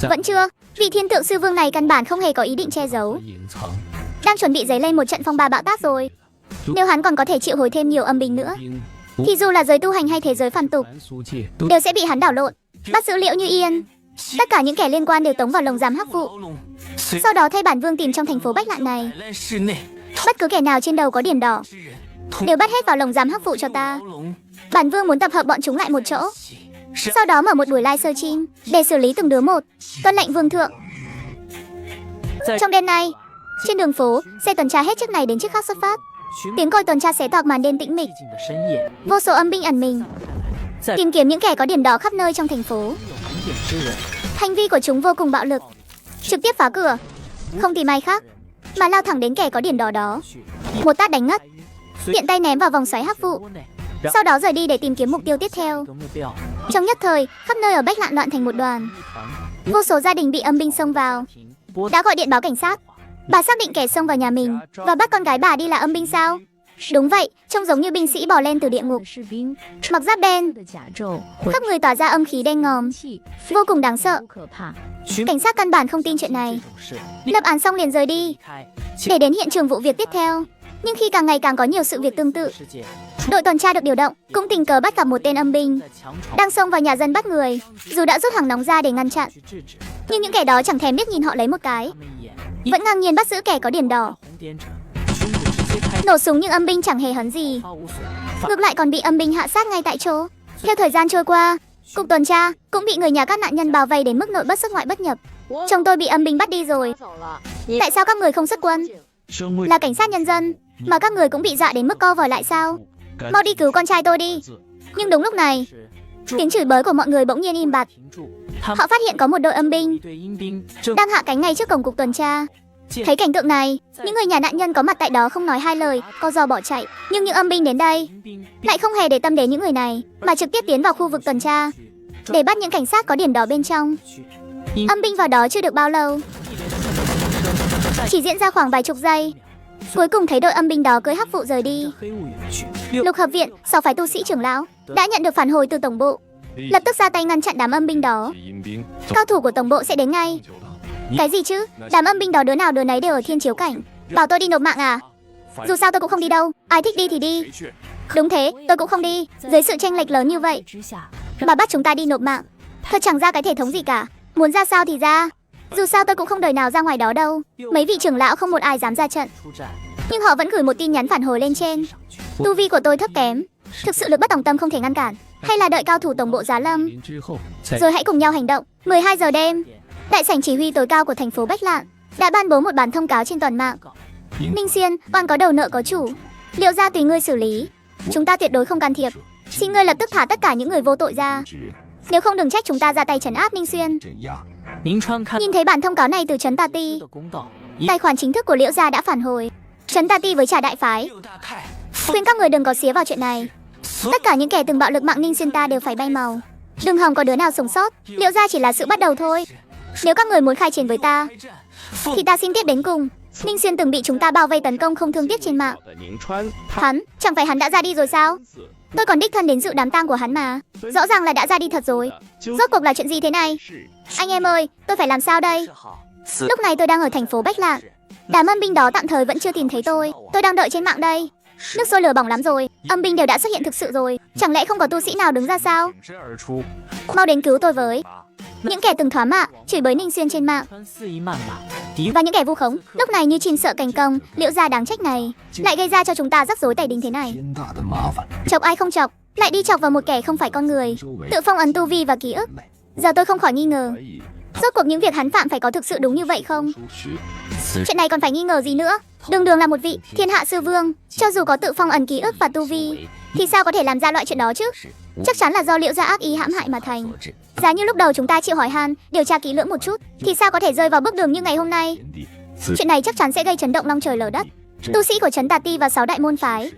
Speaker 1: Vẫn chưa. Vị thiên tượng sư vương này căn bản không hề có ý định che giấu, đang chuẩn bị dấy lên một trận phong ba bão táp rồi. Nếu hắn còn có thể triệu hồi thêm nhiều âm binh nữa, thì dù là giới tu hành hay thế giới phàm tục đều sẽ bị hắn đảo lộn. Bắt giữ Liễu Như Yên, tất cả những kẻ liên quan đều tống vào lồng giam hắc vụ. Sau đó thay bản vương tìm trong thành phố Bách Lạn này, bất cứ kẻ nào trên đầu có điểm đỏ đều bắt hết vào lồng giam hắc vụ cho ta. Bản vương muốn tập hợp bọn chúng lại một chỗ, sau đó mở một buổi live sơ chim để xử lý từng đứa một. Tuân lệnh vương thượng. Trong đêm nay, trên đường phố, xe tuần tra hết chiếc này đến chiếc khác xuất phát. Tiếng còi tuần tra xé toạc màn đêm tĩnh mịch. Vô số âm binh ẩn mình tìm kiếm những kẻ có điểm đỏ khắp nơi trong thành phố. Hành vi của chúng vô cùng bạo lực, trực tiếp phá cửa, không tìm ai khác mà lao thẳng đến kẻ có điểm đỏ đó, một tát đánh ngất, tiện tay ném vào vòng xoáy hắc vụ, sau đó rời đi để tìm kiếm mục tiêu tiếp theo. Trong nhất thời, khắp nơi ở Bách Lạn loạn thành một đoàn. Vô số gia đình bị âm binh xông vào, đã gọi điện báo cảnh sát. Bà xác định kẻ xông vào nhà mình và bắt con gái bà đi là âm binh sao? Đúng vậy, trông giống như binh sĩ bò lên từ địa ngục, mặc giáp đen, khắp người tỏa ra âm khí đen ngòm, vô cùng đáng sợ. Cảnh sát căn bản không tin chuyện này, lập án xong liền rời đi để đến hiện trường vụ việc tiếp theo. Nhưng khi càng ngày càng có nhiều sự việc tương tự, đội tuần tra được điều động cũng tình cờ bắt gặp một tên âm binh đang xông vào nhà dân bắt người. Dù đã rút hàng nóng ra để ngăn chặn, nhưng những kẻ đó chẳng thèm biết nhìn họ lấy một cái, vẫn ngang nhiên bắt giữ kẻ có điểm đỏ. Nổ súng nhưng âm binh chẳng hề hấn gì, ngược lại còn bị âm binh hạ sát ngay tại chỗ. Theo thời gian trôi qua, cục tuần tra cũng bị người nhà các nạn nhân bao vây đến mức nội bất xuất ngoại bất nhập. Chồng tôi bị âm binh bắt đi rồi. Tại sao các người không xuất quân? Là cảnh sát nhân dân mà các người cũng bị dọa đến mức co vòi lại sao? Mau đi cứu con trai tôi đi. Nhưng đúng lúc này, tiếng chửi bới của mọi người bỗng nhiên im bặt. Họ phát hiện có một đội âm binh đang hạ cánh ngay trước cổng cục tuần tra. Thấy cảnh tượng này, những người nhà nạn nhân có mặt tại đó không nói hai lời, co ro bỏ chạy. Nhưng những âm binh đến đây lại không hề để tâm đến những người này, mà trực tiếp tiến vào khu vực tuần tra để bắt những cảnh sát có điểm đỏ bên trong. Âm binh vào đó chưa được bao lâu, chỉ diễn ra khoảng vài chục giây, cuối cùng thấy đội âm binh đó cưỡi hắc vụ rời đi. Lục hợp viện, 6 phái tu sĩ trưởng lão đã nhận được phản hồi từ tổng bộ, lập tức ra tay ngăn chặn đám âm binh đó. Cao thủ của tổng bộ sẽ đến ngay. Cái gì chứ? Đám âm binh đó đứa nào đứa nấy đều ở thiên chiếu cảnh. Bảo tôi đi nộp mạng à? Dù sao tôi cũng không đi đâu. Ai thích đi thì đi. Đúng thế, tôi cũng không đi. Dưới sự chênh lệch lớn như vậy mà bắt chúng ta đi nộp mạng, thật chẳng ra cái thể thống gì cả. Muốn ra sao thì ra. Dù sao tôi cũng không đời nào ra ngoài đó đâu. Mấy vị trưởng lão không một ai dám ra trận, nhưng họ vẫn gửi một tin nhắn phản hồi lên trên. Tu vi của tôi thấp kém, thực sự lực bất tòng tâm không thể ngăn cản. Hay là đợi cao thủ tổng bộ Giá Lâm, rồi hãy cùng nhau hành động. 12 giờ đêm, đại sảnh chỉ huy tối cao của thành phố Bách Lạn đã ban bố một bản thông cáo trên toàn mạng. Ninh Xuyên, oan có đầu nợ có chủ, liệu ra tùy ngươi xử lý. Chúng ta tuyệt đối không can thiệp. Xin ngươi lập tức thả tất cả những người vô tội ra. Nếu không đừng trách chúng ta ra tay trấn áp Ninh Xuyên. Nhìn thấy bản thông cáo này từ Trấn Tà Ti, tài khoản chính thức của Liễu gia đã phản hồi. Trấn Tà Ti với Trà Đại Phái khuyên các người đừng có xía vào chuyện này. Tất cả những kẻ từng bạo lực mạng Ninh Xuyên ta đều phải bay màu. Đừng hòng có đứa nào sống sót. Liễu gia chỉ là sự bắt đầu thôi. Nếu các người muốn khai chiến với ta, thì ta xin tiếp đến cùng. Ninh Xuyên từng bị chúng ta bao vây tấn công không thương tiếc trên mạng. Chẳng phải hắn đã ra đi rồi sao? Tôi còn đích thân đến dự đám tang của hắn mà. Rõ ràng là đã ra đi thật rồi. Rốt cuộc là chuyện gì thế này? Anh em ơi, tôi phải làm sao đây? Lúc này tôi đang ở thành phố Bách Lạn. Đám âm binh đó tạm thời vẫn chưa tìm thấy tôi. Tôi đang đợi trên mạng đây. Nước sôi lửa bỏng lắm rồi. Âm binh đều đã xuất hiện thực sự rồi. Chẳng lẽ không có tu sĩ nào đứng ra sao? Mau đến cứu tôi với. Những kẻ từng thoá mạ, chửi bới Ninh Xuyên trên mạng, và những kẻ vu khống, lúc này như chim sợ cành công, Liễu gia đáng trách này lại gây ra cho chúng ta rắc rối tẩy đình thế này. Chọc ai không chọc, lại đi chọc vào một kẻ không phải con người, tự phong ấn tu vi và ký ức. Giờ tôi không khỏi nghi ngờ, rốt cuộc những việc hắn phạm phải có thực sự đúng như vậy không? Chuyện này còn phải nghi ngờ gì nữa? Đường đường là một vị thiên hạ sư vương, cho dù có tự phong ấn ký ức và tu vi, thì sao có thể làm ra loại chuyện đó chứ? Chắc chắn là do Liễu gia ác ý hãm hại mà thành. Giá như lúc đầu chúng ta chịu hỏi han, điều tra kỹ lưỡng một chút, thì sao có thể rơi vào bước đường như ngày hôm nay? Chuyện này chắc chắn sẽ gây chấn động long trời lở đất. Tu sĩ của Trấn Tà Ti và 6 đại môn phái,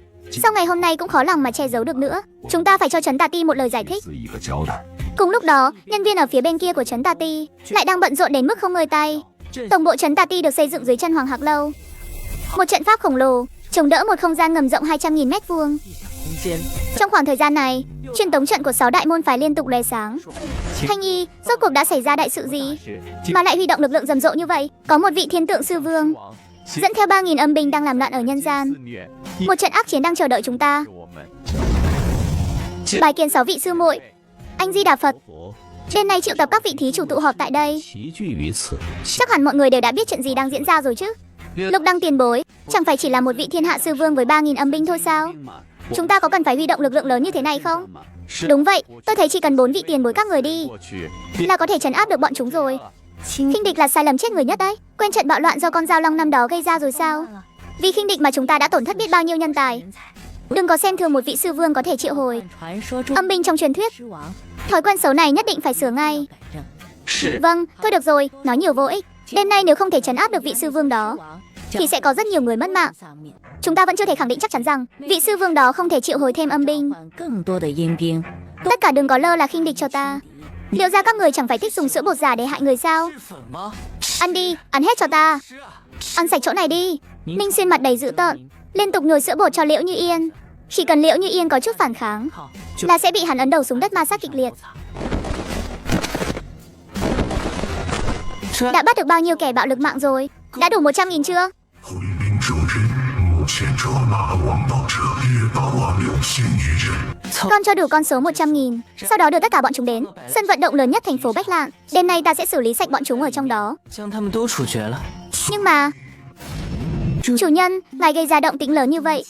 Speaker 1: sau ngày hôm nay cũng khó lòng mà che giấu được nữa. Chúng ta phải cho Trấn Tà Ti một lời giải thích. Cùng lúc đó, nhân viên ở phía bên kia của Trấn Tà Ti lại đang bận rộn đến mức không ngơi tay. Tổng bộ Trấn Tà Ti được xây dựng dưới chân Hoàng Hạc Lâu, một trận pháp khổng lồ chống đỡ một không gian ngầm rộng 200.000 m². Trong khoảng thời gian này, truyền tống trận của 6 đại môn phái liên tục lóe sáng. Thanh Nhi, rốt cuộc đã xảy ra đại sự gì mà lại huy động lực lượng rầm rộ như vậy? Có một vị thiên tượng sư vương dẫn theo 3.000 âm binh đang làm loạn ở nhân gian. Một trận ác chiến đang chờ đợi chúng ta. Bài kiến 6 vị sư muội. Anh Di Đà Phật. Đêm nay triệu tập các vị thí chủ tụ họp tại đây. Chắc hẳn mọi người đều đã biết chuyện gì đang diễn ra rồi chứ. Lục Đăng tiền bối, chẳng phải chỉ là một vị thiên hạ sư vương với 3.000 âm binh thôi sao? Chúng ta có cần phải huy động lực lượng lớn như thế này không? Đúng vậy, tôi thấy chỉ cần 4 vị tiền bối các người đi là có thể trấn áp được bọn chúng rồi. Khinh địch là sai lầm chết người nhất đấy. Quên trận bạo loạn do con dao long năm đó gây ra rồi sao? Vì khinh địch mà chúng ta đã tổn thất biết bao nhiêu nhân tài. Đừng có xem thường một vị sư vương có thể triệu hồi âm binh trong truyền thuyết. Thói quen xấu này nhất định phải sửa ngay. Vâng, thôi được rồi, nói nhiều vô ích. Đêm nay nếu không thể trấn áp được vị sư vương đó, thì sẽ có rất nhiều người mất mạng. Chúng ta vẫn chưa thể khẳng định chắc chắn rằng vị sư vương đó không thể triệu hồi thêm âm binh. Tất cả đừng có lơ là khinh địch cho ta. Liệu ra các người chẳng phải thích dùng sữa bột giả để hại người sao? Ăn đi, ăn hết cho ta. Ăn sạch chỗ này đi. Ninh Xuyên mặt đầy dữ tợn, liên tục nhồi sữa bột cho Liễu Như Yên. Chỉ cần Liễu Như Yên có chút phản kháng là sẽ bị hắn ấn đầu xuống đất ma sát kịch liệt. Đã bắt được bao nhiêu kẻ bạo lực mạng rồi? Đã đủ 100.000 chưa? Con cho đủ con số 100.000, sau đó đưa tất cả bọn chúng đến sân vận động lớn nhất thành phố Bách Lạn. Đêm nay ta sẽ xử lý sạch bọn chúng ở trong đó. Nhưng mà chủ nhân, ngài gây ra động tĩnh lớn như vậy,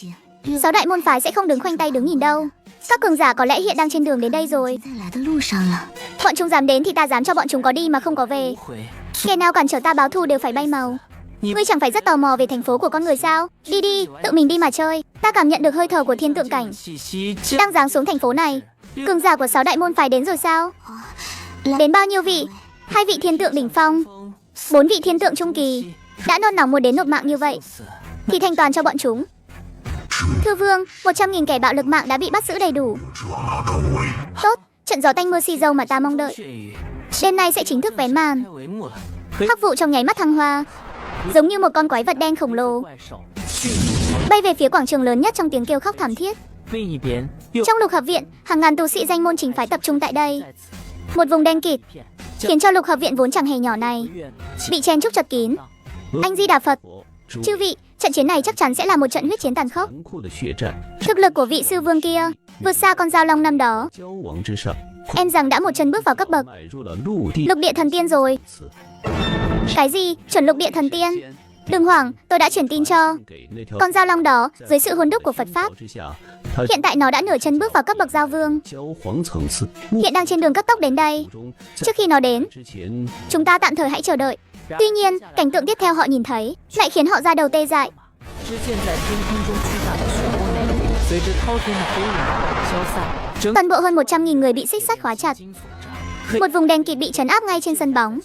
Speaker 1: 6 đại môn phái sẽ không đứng khoanh tay đứng nhìn đâu. Các cường giả có lẽ hiện đang trên đường đến đây rồi. Bọn chúng dám đến thì ta dám cho bọn chúng có đi mà không có về. Kẻ nào cản trở ta báo thù đều phải bay màu. Ngươi chẳng phải rất tò mò về thành phố của con người sao? Đi đi, tự mình đi mà chơi. Ta cảm nhận được hơi thở của thiên tượng cảnh đang giáng xuống thành phố này. Cường giả của 6 đại môn phái đến rồi sao? Đến bao nhiêu vị? 2 vị thiên tượng đỉnh phong, 4 vị thiên tượng trung kỳ. Đã nôn nóng muốn đến nộp mạng như vậy thì thanh toàn cho bọn chúng. Thưa vương, 100.000 kẻ bạo lực mạng đã bị bắt giữ đầy đủ. Tốt, trận gió tanh mưa xì dâu mà ta mong đợi đêm nay sẽ chính thức vén màn. Hắc vụ trong nháy mắt thăng hoa, giống như một con quái vật đen khổng lồ bay về phía quảng trường lớn nhất trong tiếng kêu khóc thảm thiết. Trong Lục Hợp Viện, hàng ngàn tu sĩ danh môn chính phái tập trung tại đây. Một vùng đen kịt khiến cho Lục Hợp Viện vốn chẳng hề nhỏ này bị chen chúc chật kín. Anh Di Đà Phật, chư vị, trận chiến này chắc chắn sẽ là một trận huyết chiến tàn khốc. Thực lực của vị sư vương kia vượt xa con dao long năm đó. Em rằng đã một chân bước vào cấp bậc lục địa thần tiên rồi. Cái gì? Chuẩn lục địa thần tiên? Đừng hoảng, tôi đã truyền tin cho con dao long đó dưới sự hôn đúc của Phật Pháp. Hiện tại nó đã nửa chân bước vào cấp bậc giao vương. Hiện đang trên đường cấp tốc đến đây. Trước khi nó đến, chúng ta tạm thời hãy chờ đợi. Tuy nhiên, cảnh tượng tiếp theo họ nhìn thấy lại khiến họ da đầu tê dại. Toàn bộ hơn 100.000 người bị xích sắt khóa chặt. Một vùng đen kịt bị trấn áp ngay trên sân bóng.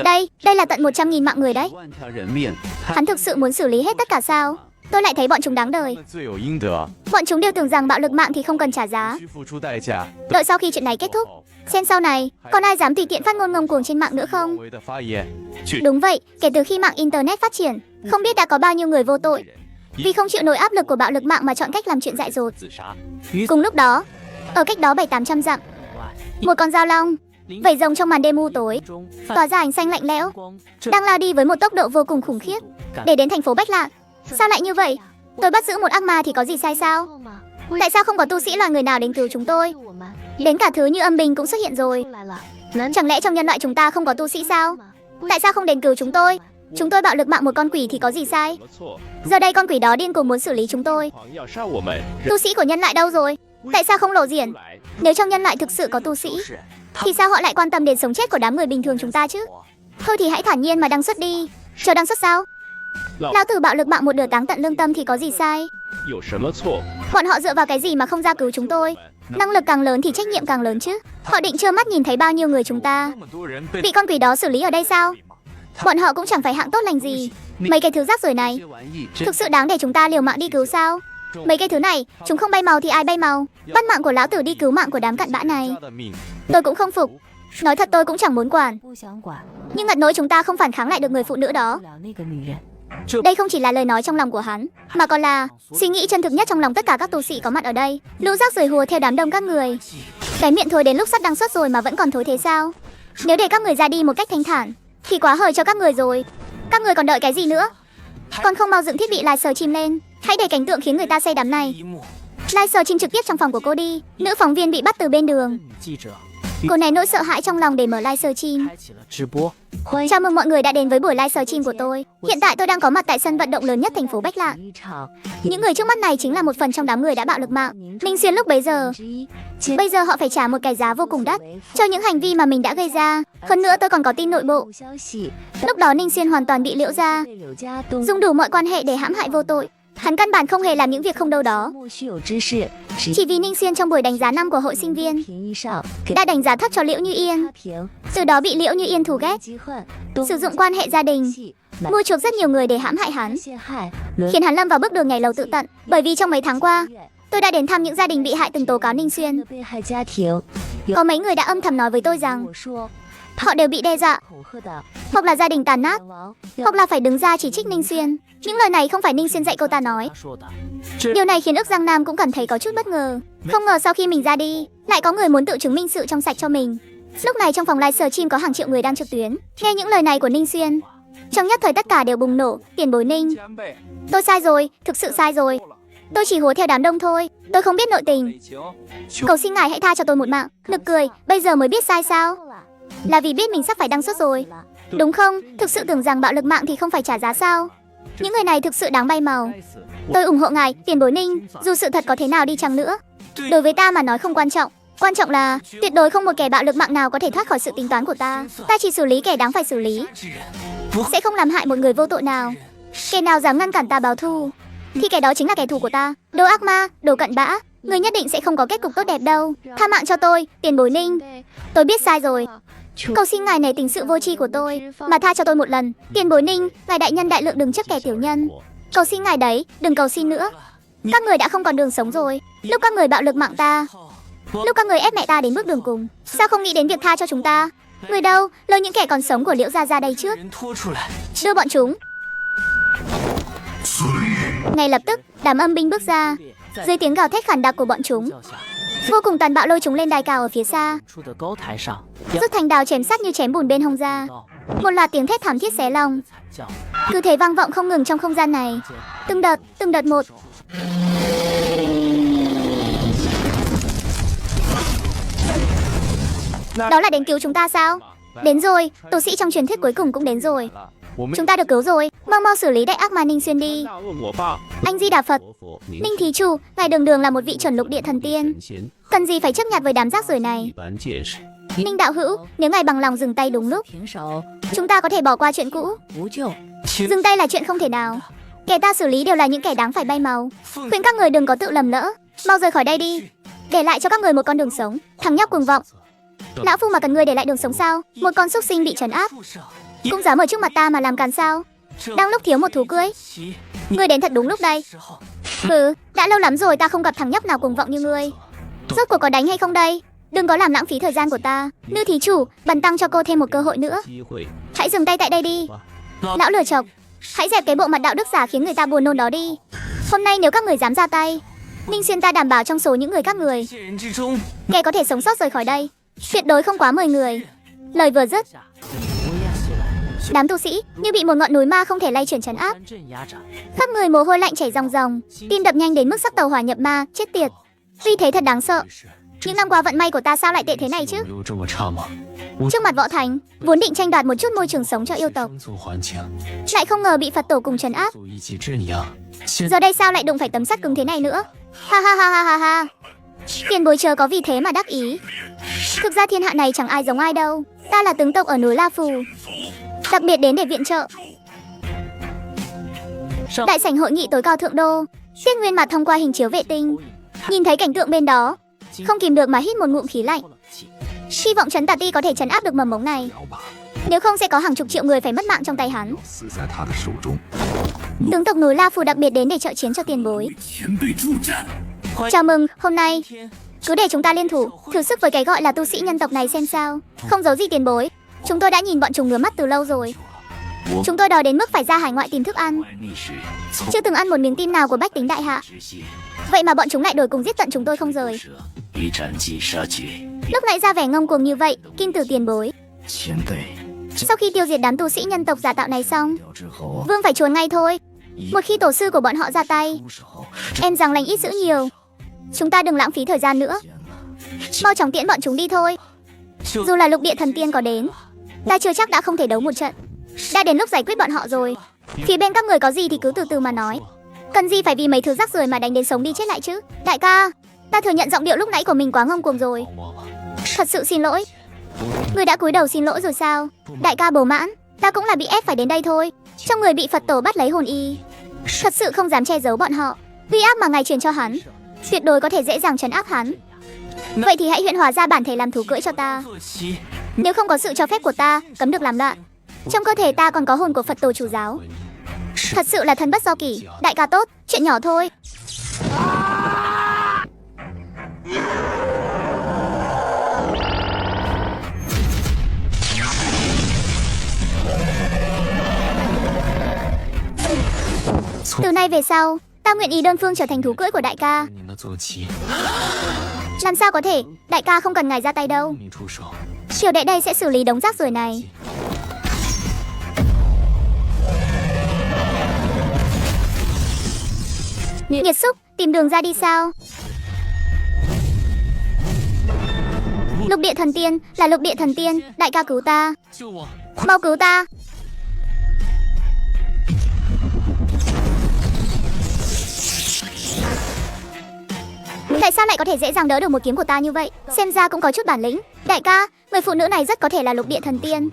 Speaker 1: Đây là tận 100.000 mạng người đấy. Hắn thực sự muốn xử lý hết tất cả sao? Tôi lại thấy bọn chúng đáng đời. Bọn chúng đều tưởng rằng bạo lực mạng thì không cần trả giá. Đợi sau khi chuyện này kết thúc, xem sau này còn ai dám tùy tiện phát ngôn ngông cuồng trên mạng nữa không? Đúng vậy, kể từ khi mạng Internet phát triển, không biết đã có bao nhiêu người vô tội vì không chịu nổi áp lực của bạo lực mạng mà chọn cách làm chuyện dại dột. Cùng lúc đó, ở cách đó 700-800 dặm, một con dao long vẩy rồng trong màn đêm u tối, tỏa ra ánh xanh lạnh lẽo, đang lao đi với một tốc độ vô cùng khủng khiếp để đến thành phố Bách Lạc. Sao lại như vậy? Tôi bắt giữ một ác ma thì có gì sai sao? Tại sao không có tu sĩ loài người nào đến cứu chúng tôi? Đến cả thứ như âm binh cũng xuất hiện rồi. Chẳng lẽ trong nhân loại chúng ta không có tu sĩ sao? Tại sao không đến cứu chúng tôi? Chúng tôi bạo lực mạng một con quỷ thì có gì sai? Giờ đây con quỷ đó điên cuồng muốn xử lý chúng tôi. Tu sĩ của nhân loại đâu rồi? Tại sao không lộ diện? Nếu trong nhân loại thực sự có tu sĩ, thì sao họ lại quan tâm đến sống chết của đám người bình thường chúng ta chứ? Thôi thì hãy thản nhiên mà đăng xuất đi. Chờ đăng xuất sao? Lão tử bạo lực mạng một nửa táng tận lương tâm thì có gì sai? Bọn họ dựa vào cái gì mà không ra cứu chúng tôi? Năng lực càng lớn thì trách nhiệm càng lớn chứ. Họ định trơ mắt nhìn thấy bao nhiêu người chúng ta bị con quỷ đó xử lý ở đây sao? Bọn họ cũng chẳng phải hạng tốt lành gì. Mấy cái thứ rác rưởi này thực sự đáng để chúng ta liều mạng đi cứu sao? Mấy cái thứ này, chúng không bay màu thì ai bay màu? Bắt mạng của lão tử đi cứu mạng của đám cặn bã này. Tôi cũng không phục. Nói thật tôi cũng chẳng muốn quản. Nhưng ngặt nỗi chúng ta không phản kháng lại được người phụ nữ đó. Đây không chỉ là lời nói trong lòng của hắn, mà còn là suy nghĩ chân thực nhất trong lòng tất cả các tu sĩ có mặt ở đây. Lũ rác rưởi hùa theo đám đông các người. Cái miệng thối đến lúc sắp đăng xuất rồi mà vẫn còn thối thế sao? Nếu để các người ra đi một cách thanh thản thì quá hời cho các người rồi. Các người còn đợi cái gì nữa? Còn không mau dựng thiết bị livestream lên. Hãy để cảnh tượng khiến người ta say đắm này. Livestream trực tiếp trong phòng của cô đi. Nữ phóng viên bị bắt từ bên đường. Cô này nỗi sợ hãi trong lòng để mở livestream. Chào mừng mọi người đã đến với buổi livestream của tôi. Hiện tại tôi đang có mặt tại sân vận động lớn nhất thành phố Bách Lạc. Những người trước mắt này chính là một phần trong đám người đã bạo lực mạng Ninh Xuyên lúc bấy giờ. Bây giờ họ phải trả một cái giá vô cùng đắt cho những hành vi mà mình đã gây ra. Hơn nữa tôi còn có tin nội bộ. Lúc đó Ninh Xuyên hoàn toàn bị Liễu Gia dùng đủ mọi quan hệ để hãm hại vô tội. Hắn căn bản không hề làm những việc không đâu đó. Chỉ vì Ninh Xuyên trong buổi đánh giá năm của hội sinh viên đã đánh giá thấp cho Liễu Như Yên, từ đó bị Liễu Như Yên thù ghét, sử dụng quan hệ gia đình mua chuộc rất nhiều người để hãm hại hắn, khiến hắn lâm vào bước đường nhảy lầu tự tận. Bởi vì trong mấy tháng qua tôi đã đến thăm những gia đình bị hại từng tố cáo Ninh Xuyên. Có mấy người đã âm thầm nói với tôi rằng họ đều bị đe dọa, hoặc là gia đình tàn nát, hoặc là phải đứng ra chỉ trích Ninh Xuyên. Những lời này không phải Ninh Xuyên dạy cô ta nói. Điều này khiến Ức Giang Nam cũng cảm thấy có chút bất ngờ. Không ngờ sau khi mình ra đi, lại có người muốn tự chứng minh sự trong sạch cho mình. Lúc này trong phòng livestream có hàng triệu người đang trực tuyến. Nghe những lời này của Ninh Xuyên, trong nhất thời tất cả đều bùng nổ. Tiền bối Ninh, tôi sai rồi, thực sự sai rồi. Tôi chỉ hùa theo đám đông thôi, tôi không biết nội tình. Cầu xin ngài hãy tha cho tôi một mạng. Nực cười, bây giờ mới biết sai sao? Là vì biết mình sắp phải đăng xuất rồi, đúng không? Thực sự tưởng rằng bạo lực mạng thì không phải trả giá sao? Những người này thực sự đáng bay màu. Tôi ủng hộ ngài, tiền bối Ninh. Dù sự thật có thế nào đi chăng nữa, đối với ta mà nói không quan trọng. Quan trọng là tuyệt đối không một kẻ bạo lực mạng nào có thể thoát khỏi sự tính toán của ta. Ta chỉ xử lý kẻ đáng phải xử lý, sẽ không làm hại một người vô tội nào. Kẻ nào dám ngăn cản ta báo thù thì kẻ đó chính là kẻ thù của ta. Đồ ác ma, đồ cặn bã, người nhất định sẽ không có kết cục tốt đẹp đâu. Tha mạng cho tôi, tiền bối Ninh. Tôi biết sai rồi. Cầu xin ngài nể tình sự vô tri của tôi mà tha cho tôi một lần. Tiền bối Ninh, ngài đại nhân đại lượng đừng chấp kẻ tiểu nhân. Cầu xin ngài đấy, đừng cầu xin nữa. Các người đã không còn đường sống rồi. Lúc các người bạo lực mạng ta, lúc các người ép mẹ ta đến bước đường cùng, sao không nghĩ đến việc tha cho chúng ta? Người đâu, lôi những kẻ còn sống của Liễu Gia ra đây trước. Đưa bọn chúng. Ngay lập tức, đám âm binh bước ra. Dưới tiếng gào thét khản đặc của bọn chúng, vô cùng tàn bạo lôi chúng lên đài cao ở phía xa, rút thành đào chém sát như chém bùn bên hông ra. Một loạt tiếng thét thảm thiết xé lòng cứ thế vang vọng không ngừng trong không gian này, từng đợt một. Đó là đến cứu chúng ta sao? Đến rồi, tu sĩ trong truyền thuyết cuối cùng cũng đến rồi. Chúng ta được cứu rồi, mau mau xử lý đại ác ma Ninh Xuyên đi. Anh Di Đà Phật. Ninh thí chủ, ngài đường đường là một vị chuẩn lục địa thần tiên, cần gì phải chấp nhặt với đám rác rưởi này. Ninh đạo hữu, nếu ngài bằng lòng dừng tay đúng lúc, chúng ta có thể bỏ qua chuyện cũ. Dừng tay là chuyện không thể nào. Kẻ ta xử lý đều là những kẻ đáng phải bay màu. Khuyên các người đừng có tự lầm lỡ, mau rời khỏi đây đi, để lại cho các người một con đường sống. Thằng nhóc cuồng vọng, lão phu mà cần ngươi để lại đường sống sao? Một con súc sinh bị trấn áp cũng dám ở trước mặt ta mà làm càn sao? Đang lúc thiếu một thú cưới, ngươi đến thật đúng lúc đây. Đã lâu lắm rồi ta không gặp thằng nhóc nào cuồng vọng như ngươi. Rốt cuộc có đánh hay không đây? Đừng có làm lãng phí thời gian của ta. Nữ thí chủ, bần tăng cho cô thêm một cơ hội nữa. Hãy dừng tay tại đây đi. Lão lừa chọc, hãy dẹp cái bộ mặt đạo đức giả khiến người ta buồn nôn đó đi. Hôm nay nếu các người dám ra tay, Ninh Xuyên ta đảm bảo trong số những người các người, kẻ có thể sống sót rời khỏi đây tuyệt đối không quá 10 người. Lời vừa dứt, đám tu sĩ như bị một ngọn núi ma không thể lay chuyển trấn áp. Khắp người mồ hôi lạnh chảy ròng ròng, tim đập nhanh đến mức sắp tàu hỏa nhập ma. Chết tiệt, uy thế thật đáng sợ. Những năm qua vận may của ta sao lại tệ thế này chứ? Trước mặt võ thành, vốn định tranh đoạt một chút môi trường sống cho yêu tộc, lại không ngờ bị Phật tổ cùng trấn áp. Giờ đây sao lại đụng phải tấm sắt cứng thế này nữa? Ha ha ha ha ha ha. Tiền bối chớ có vì thế mà đắc ý. Thực ra thiên hạ này chẳng ai giống ai đâu. Ta là tướng tộc ở núi La Phù, đặc biệt đến để viện trợ. Đại sảnh hội nghị tối cao thượng đô, Tiết Nguyên Mạt thông qua hình chiếu vệ tinh, nhìn thấy cảnh tượng bên đó, không kìm được mà hít một ngụm khí lạnh. Hy vọng Trấn Tà Ti có thể trấn áp được mầm mống này, nếu không sẽ có hàng chục triệu người phải mất mạng trong tay hắn. Tướng tộc núi La Phù đặc biệt đến để trợ chiến cho tiền bối. Chào mừng, hôm nay cứ để chúng ta liên thủ, thử sức với cái gọi là tu sĩ nhân tộc này xem sao. Không giấu gì tiền bối, chúng tôi đã nhìn bọn chúng ngứa mắt từ lâu rồi. Chúng tôi đòi đến mức phải ra hải ngoại tìm thức ăn, chưa từng ăn một miếng tim nào của bách tính đại hạ. Vậy mà bọn chúng lại đòi cùng giết tận chúng tôi không rời. Lúc nãy ra vẻ ngông cuồng như vậy, Kim Tử tiền bối. Sau khi tiêu diệt đám tu sĩ nhân tộc giả tạo này xong, vương phải chuồn ngay thôi. Một khi tổ sư của bọn họ ra tay, em rằng lành ít dữ nhiều. Chúng ta đừng lãng phí thời gian nữa, mau chóng tiễn bọn chúng đi thôi. Dù là lục địa thần tiên có đến, ta chưa chắc đã không thể đấu một trận. Đã đến lúc giải quyết bọn họ rồi. Phía bên các người có gì thì cứ từ từ mà nói, cần gì phải vì mấy thứ rác rưởi mà đánh đến sống đi chết lại chứ. Đại ca, ta thừa nhận giọng điệu lúc nãy của mình quá ngông cuồng rồi. Thật sự xin lỗi. Người đã cúi đầu xin lỗi rồi sao? Đại ca bầu mãn, ta cũng là bị ép phải đến đây thôi. Trong người bị Phật tổ bắt lấy hồn y, thật sự không dám che giấu bọn họ. Uy áp mà ngài truyền cho hắn, tuyệt đối có thể dễ dàng trấn áp hắn. Vậy thì hãy huyễn hóa ra bản thể làm thú cưỡi cho ta. Nếu không có sự cho phép của ta, cấm được làm loạn. Trong cơ thể ta còn có hồn của Phật tổ chủ giáo. Thật sự là thân bất do kỷ. Đại ca tốt, chuyện nhỏ thôi. Từ nay về sau, ta nguyện ý đơn phương trở thành thú cưỡi của đại ca. Làm sao có thể, đại ca không cần ngài ra tay đâu. Triều đệ đây sẽ xử lý đống rác rưởi này. Nghiệt xúc, tìm đường ra đi sao? Lục địa thần tiên, là lục địa thần tiên, đại ca cứu ta. Mau cứu ta. Tại sao lại có thể dễ dàng đỡ được một kiếm của ta như vậy? Xem ra cũng có chút bản lĩnh. Đại ca, người phụ nữ này rất có thể là lục địa thần tiên.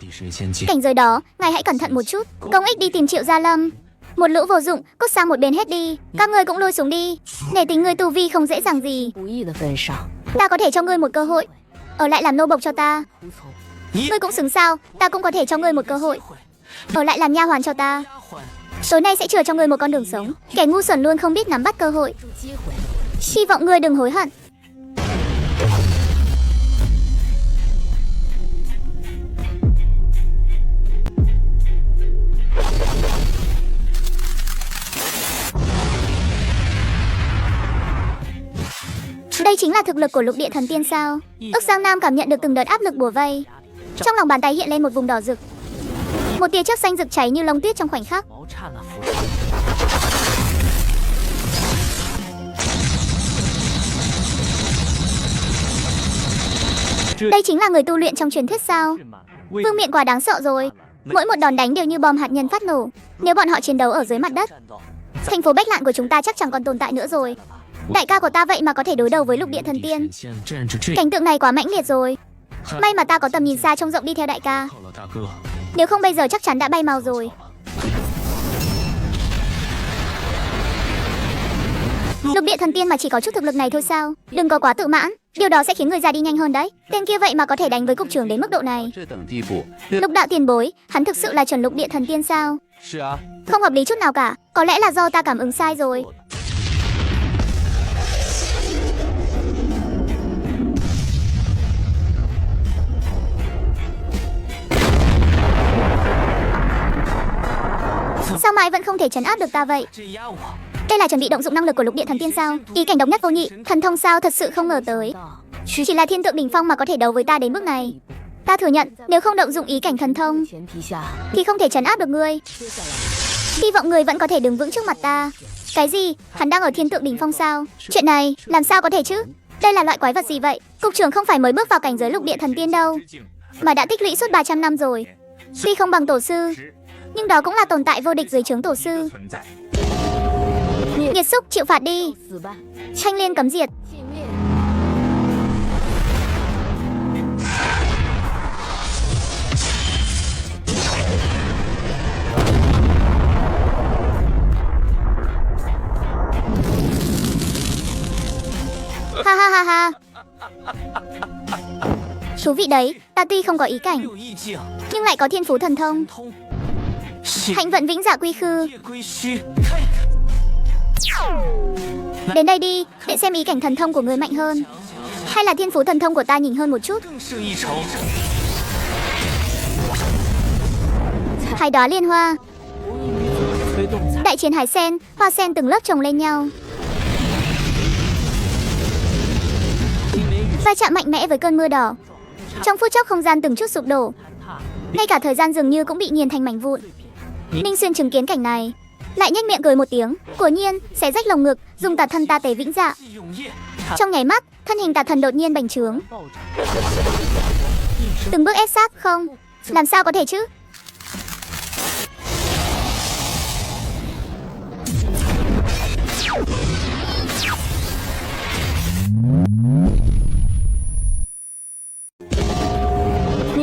Speaker 1: Cảnh giới đó, ngài hãy cẩn thận một chút. Công ích đi tìm Triệu Gia Lâm. Một lũ vô dụng, cút sang một bên hết đi. Các ngươi cũng lôi xuống đi. Nể tình ngươi tu vi không dễ dàng gì, ta có thể cho ngươi một cơ hội, ở lại làm nô bộc cho ta. Ngươi cũng xứng sao? Ta cũng có thể cho ngươi một cơ hội, ở lại làm nha hoàn cho ta. Tối nay sẽ chừa cho ngươi một con đường sống. Kẻ ngu xuẩn luôn không biết nắm bắt cơ hội. Hy vọng ngươi đừng hối hận. Đây chính là thực lực của lục địa thần tiên sao? Ức Giang Nam cảm nhận được từng đợt áp lực bủa vây. Trong lòng bàn tay hiện lên một vùng đỏ rực, một tia chớp xanh rực cháy như lông tuyết trong khoảnh khắc. Đây chính là người tu luyện trong truyền thuyết sao? Vương miện quả đáng sợ rồi. Mỗi một đòn đánh đều như bom hạt nhân phát nổ. Nếu bọn họ chiến đấu ở dưới mặt đất, thành phố Bách Lạn của chúng ta chắc chẳng còn tồn tại nữa rồi. Đại ca của ta vậy mà có thể đối đầu với lục địa thần tiên. Cảnh tượng này quá mãnh liệt rồi. May mà ta có tầm nhìn xa trông rộng đi theo đại ca. Nếu không bây giờ chắc chắn đã bay màu rồi. Lục địa thần tiên mà chỉ có chút thực lực này thôi sao? Đừng có quá tự mãn, điều đó sẽ khiến người già đi nhanh hơn đấy. Tên kia vậy mà có thể đánh với cục trưởng đến mức độ này. Lục đạo tiền bối, hắn thực sự là chuẩn lục địa thần tiên sao? Không hợp lý chút nào cả, có lẽ là do ta cảm ứng sai rồi. Sao mãi vẫn không thể trấn áp được ta vậy? Đây là chuẩn bị động dụng năng lực của lục địa thần tiên sao? Ý cảnh độc nhất vô nhị, thần thông sao, thật sự không ngờ tới. Chỉ là thiên tượng đỉnh phong mà có thể đấu với ta đến mức này. Ta thừa nhận, nếu không động dụng ý cảnh thần thông thì không thể trấn áp được ngươi. Hy vọng ngươi vẫn có thể đứng vững trước mặt ta. Cái gì? Hắn đang ở thiên tượng đỉnh phong sao? Chuyện này, làm sao có thể chứ? Đây là loại quái vật gì vậy? Cục trưởng không phải mới bước vào cảnh giới lục địa thần tiên đâu, mà đã tích lũy suốt 300 năm rồi. Tuy không bằng tổ sư, nhưng đó cũng là tồn tại vô địch dưới trướng tổ sư. Nghiệt xúc, chịu phạt đi. Tranh liên cấm diệt. Ha ha ha ha. Thú vị đấy, ta tuy không có ý cảnh nhưng lại có thiên phú thần thông. Hạnh vận vĩnh dạ quy khư. Đến đây đi, để xem ý cảnh thần thông của người mạnh hơn hay là thiên phú thần thông của ta nhỉnh hơn một chút. Hải đóa liên hoa. Đại chiến hải sen, hoa sen từng lớp chồng lên nhau, va chạm mạnh mẽ với cơn mưa đỏ. Trong phút chốc không gian từng chút sụp đổ, ngay cả thời gian dường như cũng bị nghiền thành mảnh vụn. Ninh Xuyên chứng kiến cảnh này, lại nhếch miệng cười một tiếng. Quả nhiên, xé rách lồng ngực, dùng tà thân ta tế vĩnh dạ. Trong nháy mắt, thân hình tà thần đột nhiên bành trướng, từng bước ép sát. Không, làm sao có thể chứ?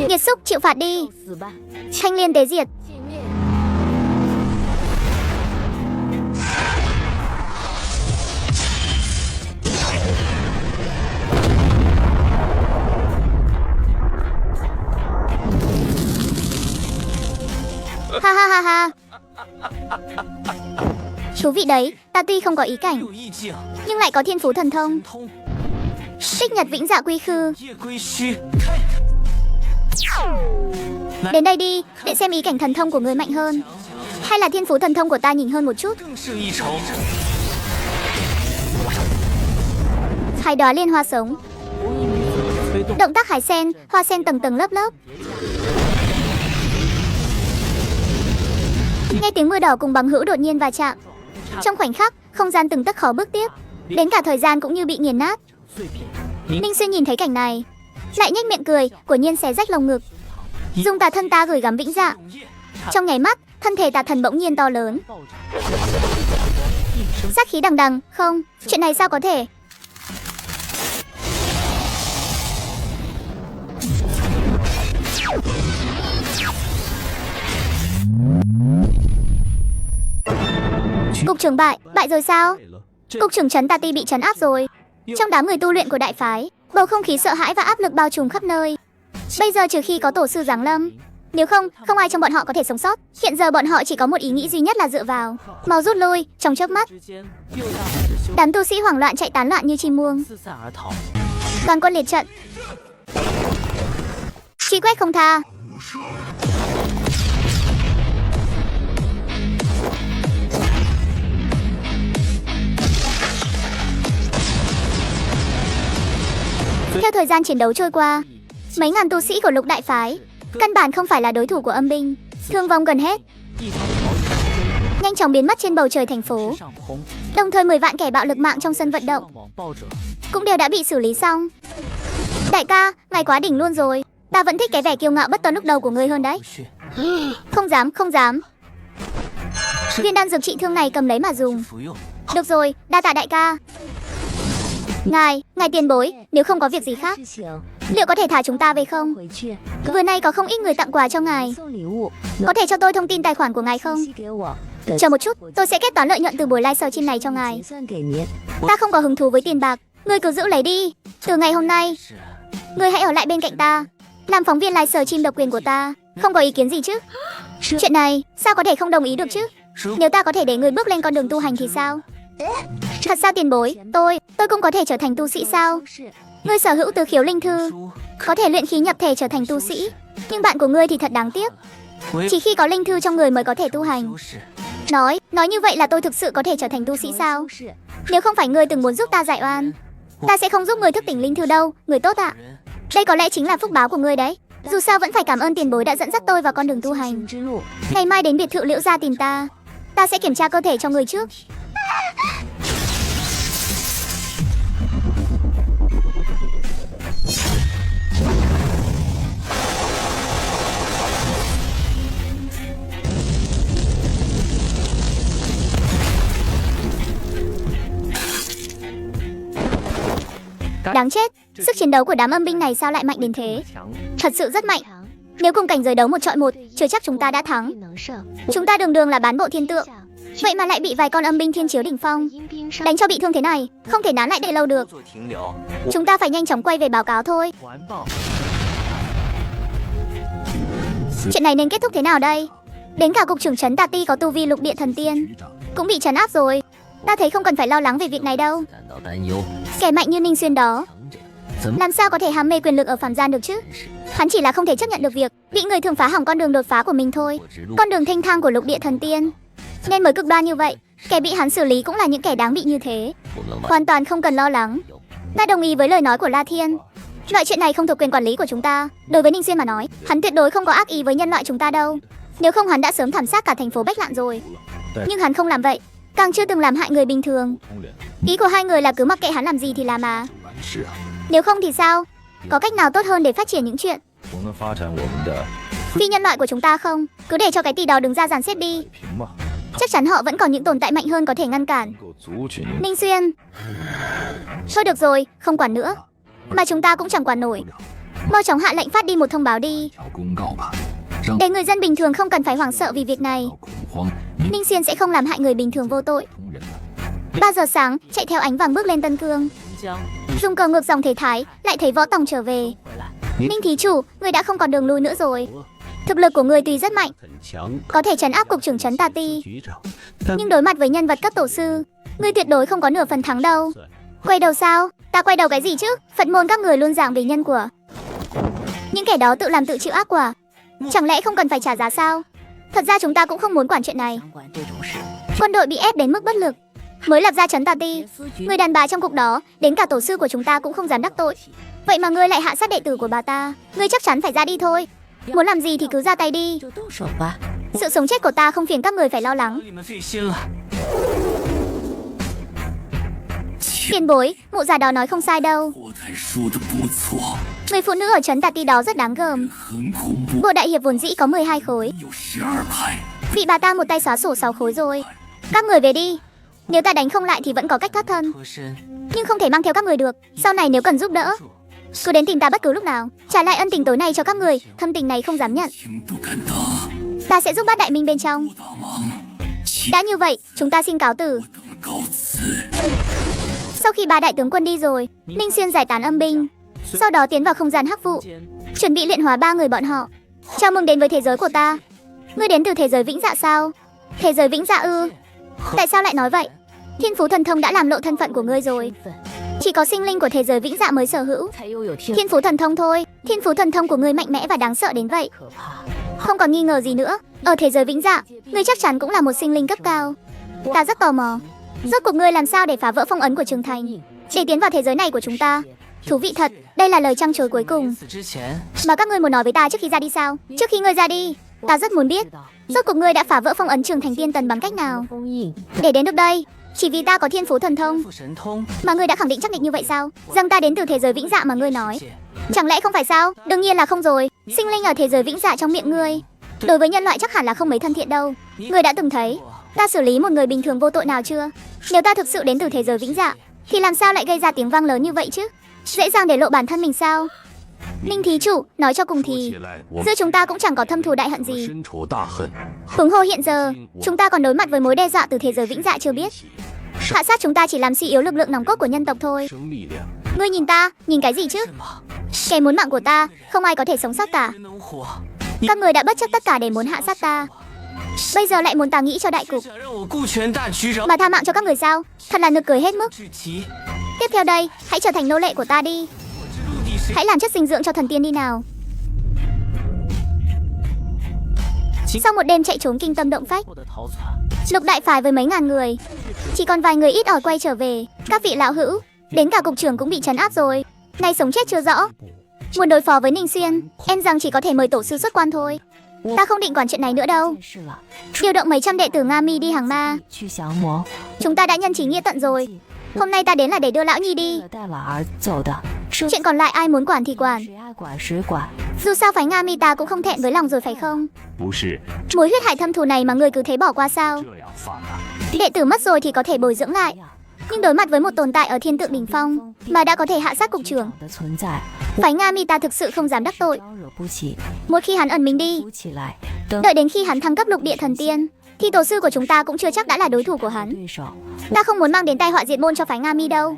Speaker 1: Nghiệt xúc, chịu phạt đi. Tranh liên tế diệt. Ha ha ha ha. Thú vị đấy, ta tuy không có ý cảnh nhưng lại có thiên phú thần thông. Tích nhật vĩnh dạ quy khư. Đến đây đi, để xem ý cảnh thần thông của người mạnh hơn hay là thiên phú thần thông của ta nhỉnh hơn một chút. Hải đóa liên hoa sống. Động tác hải sen, hoa sen tầng tầng lớp lớp. Nghe tiếng mưa đỏ cùng bằng hữu đột nhiên va chạm. Trong khoảnh khắc, không gian từng tấc khó bước tiếp, đến cả thời gian cũng như bị nghiền nát. Ninh Xuyên nhìn thấy cảnh này, lại nhếch miệng cười. Quả nhiên xé rách lồng ngực, dùng tà thân ta gửi gắm vĩnh dạ. Trong nháy mắt, thân thể tà thần bỗng nhiên to lớn, sát khí đằng đằng. Không, chuyện này sao có thể? Cục trưởng bại rồi sao? Cục trưởng trấn Tà Ti bị trấn áp rồi. Trong đám người tu luyện của đại phái, bầu không khí sợ hãi và áp lực bao trùm khắp nơi. Bây giờ trừ khi có tổ sư giáng lâm, nếu không, không ai trong bọn họ có thể sống sót. Hiện giờ bọn họ chỉ có một ý nghĩ duy nhất là dựa vào mau rút lui. Trong chớp mắt, đám tu sĩ hoảng loạn chạy tán loạn như chim muông. Toàn quân liệt trận, truy quét không tha. Theo thời gian chiến đấu trôi qua, mấy ngàn tu sĩ của lục đại phái căn bản không phải là đối thủ của âm binh, thương vong gần hết, nhanh chóng biến mất trên bầu trời thành phố. Đồng thời 10 vạn kẻ bạo lực mạng trong sân vận động cũng đều đã bị xử lý xong. Đại ca, ngài quá đỉnh luôn rồi. Ta vẫn thích cái vẻ kiêu ngạo bất tuân lúc đầu của ngươi hơn đấy. Không dám, không dám. Viên đan dược trị thương này cầm lấy mà dùng. Được rồi, đa tạ đại ca. Ngài tiền bối, nếu không có việc gì khác, liệu có thể thả chúng ta về không? Vừa nay có không ít người tặng quà cho ngài. Có thể cho tôi thông tin tài khoản của ngài không? Chờ một chút, tôi sẽ kết toán lợi nhuận từ buổi livestream này cho ngài. Ta không có hứng thú với tiền bạc, ngươi cứ giữ lấy đi. Từ ngày hôm nay, ngươi hãy ở lại bên cạnh ta, làm phóng viên livestream độc quyền của ta. Không có ý kiến gì chứ? Chuyện này, sao có thể không đồng ý được chứ? Nếu ta có thể để ngươi bước lên con đường tu hành thì sao? Thật sao tiền bối, tôi cũng có thể trở thành tu sĩ sao? Ngươi sở hữu tứ khiếu linh thư, có thể luyện khí nhập thể trở thành tu sĩ. Nhưng bạn của ngươi thì thật đáng tiếc, chỉ khi có linh thư trong người mới có thể tu hành. Nói như vậy là tôi thực sự có thể trở thành tu sĩ sao? Nếu không phải ngươi từng muốn giúp ta giải oan, ta sẽ không giúp ngươi thức tỉnh linh thư đâu, người tốt ạ. Đây có lẽ chính là phúc báo của ngươi đấy. Dù sao vẫn phải cảm ơn tiền bối đã dẫn dắt tôi vào con đường tu hành. Ngày mai đến biệt thự Liễu gia tìm ta sẽ kiểm tra cơ thể cho người trước. Đáng chết, sức chiến đấu của đám âm binh này sao lại mạnh đến thế? Thật sự rất mạnh. Nếu cùng cảnh giới đấu 1-1, chưa chắc chúng ta đã thắng. Chúng ta đường đường là bán bộ thiên tượng, vậy mà lại bị vài con âm binh thiên chiếu đỉnh phong đánh cho bị thương thế này, không thể nán lại đợi lâu được. Chúng ta phải nhanh chóng quay về báo cáo thôi. Chuyện này nên kết thúc thế nào đây? Đến cả cục trưởng trấn Tà Ti có tu vi lục địa thần tiên cũng bị trấn áp rồi. Ta thấy không cần phải lo lắng về việc này đâu. Kẻ mạnh như Ninh Xuyên đó làm sao có thể ham mê quyền lực ở phàm gian được chứ? Hắn chỉ là không thể chấp nhận được việc bị người thường phá hỏng con đường đột phá của mình thôi. Con đường thanh thang của lục địa thần tiên nên mới cực đoan như vậy. Kẻ bị hắn xử lý cũng là những kẻ đáng bị như thế. Hoàn toàn không cần lo lắng. Ta đồng ý với lời nói của La Thiên. Loại chuyện này không thuộc quyền quản lý của chúng ta. Đối với Ninh Xuyên mà nói, hắn tuyệt đối không có ác ý với nhân loại chúng ta đâu. Nếu không hắn đã sớm thảm sát cả thành phố Bách Lạn rồi. Nhưng hắn không làm vậy, càng chưa từng làm hại người bình thường. Ý của hai người là cứ mặc kệ hắn làm gì thì làm mà. Nếu không thì sao? Có cách nào tốt hơn để phát triển những chuyện phi nhân loại của chúng ta không? Cứ để cho cái tỷ đó đứng ra dàn xếp đi. Chắc chắn họ vẫn còn những tồn tại mạnh hơn có thể ngăn cản. Ninh Xuyên, thôi được rồi, không quản nữa. Mà chúng ta cũng chẳng quản nổi. Mau chóng hạ lệnh phát đi một thông báo đi, để người dân bình thường không cần phải hoảng sợ vì việc này. Ninh Xuyên sẽ không làm hại người bình thường vô tội. 3 giờ sáng, chạy theo ánh vàng bước lên Tân Cương. Dùng cờ ngược dòng thể thái, lại thấy Võ Tòng trở về. Ninh thí chủ, người đã không còn đường lui nữa rồi. Thực lực của người tuy rất mạnh, có thể trấn áp cục trưởng trấn Tà Ti, nhưng đối mặt với nhân vật cấp tổ sư, người tuyệt đối không có nửa phần thắng đâu. Quay đầu sao? Ta quay đầu cái gì chứ? Phật môn các người luôn giảng về nhân quả. Những kẻ đó tự làm tự chịu ác quả, chẳng lẽ không cần phải trả giá sao? Thật ra chúng ta cũng không muốn quản chuyện này. Quân đội bị ép đến mức bất lực mới lập ra trấn Tà Ti. Người đàn bà trong cục đó, đến cả tổ sư của chúng ta cũng không dám đắc tội. Vậy mà ngươi lại hạ sát đệ tử của bà ta. Ngươi chắc chắn phải ra đi thôi. Muốn làm gì thì cứ ra tay đi. Sự sống chết của ta không phiền các người phải lo lắng. Tiền bối, mụ già đó nói không sai đâu. Người phụ nữ ở trấn Tà Ti đó rất đáng gờm. Bộ đại hiệp vốn dĩ có 12 khối, bị bà ta một tay xóa sổ 6 khối rồi. Các người về đi. Nếu ta đánh không lại thì vẫn có cách thoát thân, nhưng không thể mang theo các người được. Sau này nếu cần giúp đỡ, cứ đến tìm ta bất cứ lúc nào. Trả lại ân tình tối nay cho các người, thâm tình này không dám nhận. Ta sẽ giúp Bát Đại Minh bên trong. Đã như vậy, chúng ta xin cáo từ. Sau khi 3 đại tướng quân đi rồi, Ninh Xuyên giải tán âm binh, sau đó tiến vào không gian hắc vụ, chuẩn bị luyện hóa 3 người bọn họ. Chào mừng đến với thế giới của ta. Ngươi đến từ thế giới Vĩnh Dạ sao? Thế giới Vĩnh Dạ ư? Tại sao lại nói vậy? Thiên Phú Thần Thông đã làm lộ thân phận của ngươi rồi. Chỉ có sinh linh của thế giới Vĩnh Dạ mới sở hữu Thiên Phú Thần Thông thôi. Thiên Phú Thần Thông của ngươi mạnh mẽ và đáng sợ đến vậy. Không còn nghi ngờ gì nữa. Ở thế giới Vĩnh Dạ, ngươi chắc chắn cũng là một sinh linh cấp cao. Ta rất tò mò, rốt cuộc ngươi làm sao để phá vỡ phong ấn của Trường Thành, để tiến vào thế giới này của chúng ta. Thú vị thật, đây là lời trăng trối cuối cùng mà các ngươi muốn nói với ta trước khi ra đi sao? Trước khi ngươi ra đi, ta rất muốn biết, rốt cuộc ngươi đã phá vỡ phong ấn Trường Thành Tiên Tần bằng cách nào để đến được đây? Chỉ vì ta có Thiên Phú Thần Thông mà ngươi đã khẳng định chắc định như vậy sao? Rằng ta đến từ thế giới Vĩnh Dạ mà ngươi nói, chẳng lẽ không phải sao? Đương nhiên là không rồi. Sinh linh ở thế giới Vĩnh Dạ trong miệng ngươi Đối với nhân loại chắc hẳn là không mấy thân thiện đâu. Người đã từng thấy ta xử lý một người bình thường vô tội nào chưa? Nếu ta thực sự đến từ thế giới vĩnh dạ, thì làm sao lại gây ra tiếng vang lớn như vậy chứ? Dễ dàng để lộ bản thân mình sao? Ninh thí chủ, nói cho cùng thì giữa chúng ta cũng chẳng có thâm thù đại hận gì. Huống hồ hiện giờ, chúng ta còn đối mặt với mối đe dọa từ thế giới vĩnh dạ chưa biết. Hạ sát chúng ta chỉ làm suy yếu lực lượng nòng cốt của nhân tộc thôi. Ngươi nhìn ta, nhìn cái gì chứ? Kẻ muốn mạng của ta, không ai có thể sống sót cả. Các người đã bất chấp tất cả để muốn hạ sát ta. Bây giờ lại muốn ta nghĩ cho đại cục mà tha mạng cho các người sao? Thật là nực cười hết mức. Tiếp theo đây, hãy trở thành nô lệ của ta đi. Hãy làm chất dinh dưỡng cho thần tiên đi nào. Sau một đêm chạy trốn kinh tâm động phách, Lục đại phái với mấy ngàn người, chỉ còn vài người ít ỏi quay trở về. Các vị lão hữu, đến cả cục trưởng cũng bị trấn áp rồi. Nay sống chết chưa rõ. Muốn đối phó với Ninh Xuyên, em rằng chỉ có thể mời tổ sư xuất quan thôi. Ta không định quản chuyện này nữa đâu. Điều động mấy trăm đệ tử Nga Mi đi hàng ma. Chúng ta đã nhân chính nghĩa tận rồi. Hôm nay ta đến là để đưa lão nhi đi. Chuyện còn lại ai muốn quản thì quản. Dù sao phái Nga Mi ta cũng không thẹn với lòng rồi phải không? Mối huyết hải thâm thù này mà người cứ thế bỏ qua sao? Đệ tử mất rồi thì có thể bồi dưỡng lại, nhưng đối mặt với một tồn tại ở thiên tượng đỉnh phong mà đã có thể hạ sát cục trưởng, phái Nga Mi ta thực sự không dám đắc tội. Một khi hắn ẩn mình đi, đợi đến khi hắn thăng cấp lục địa thần tiên, thì tổ sư của chúng ta cũng chưa chắc đã là đối thủ của hắn. Ta không muốn mang đến tai họa diệt môn cho phái Nga Mi đâu.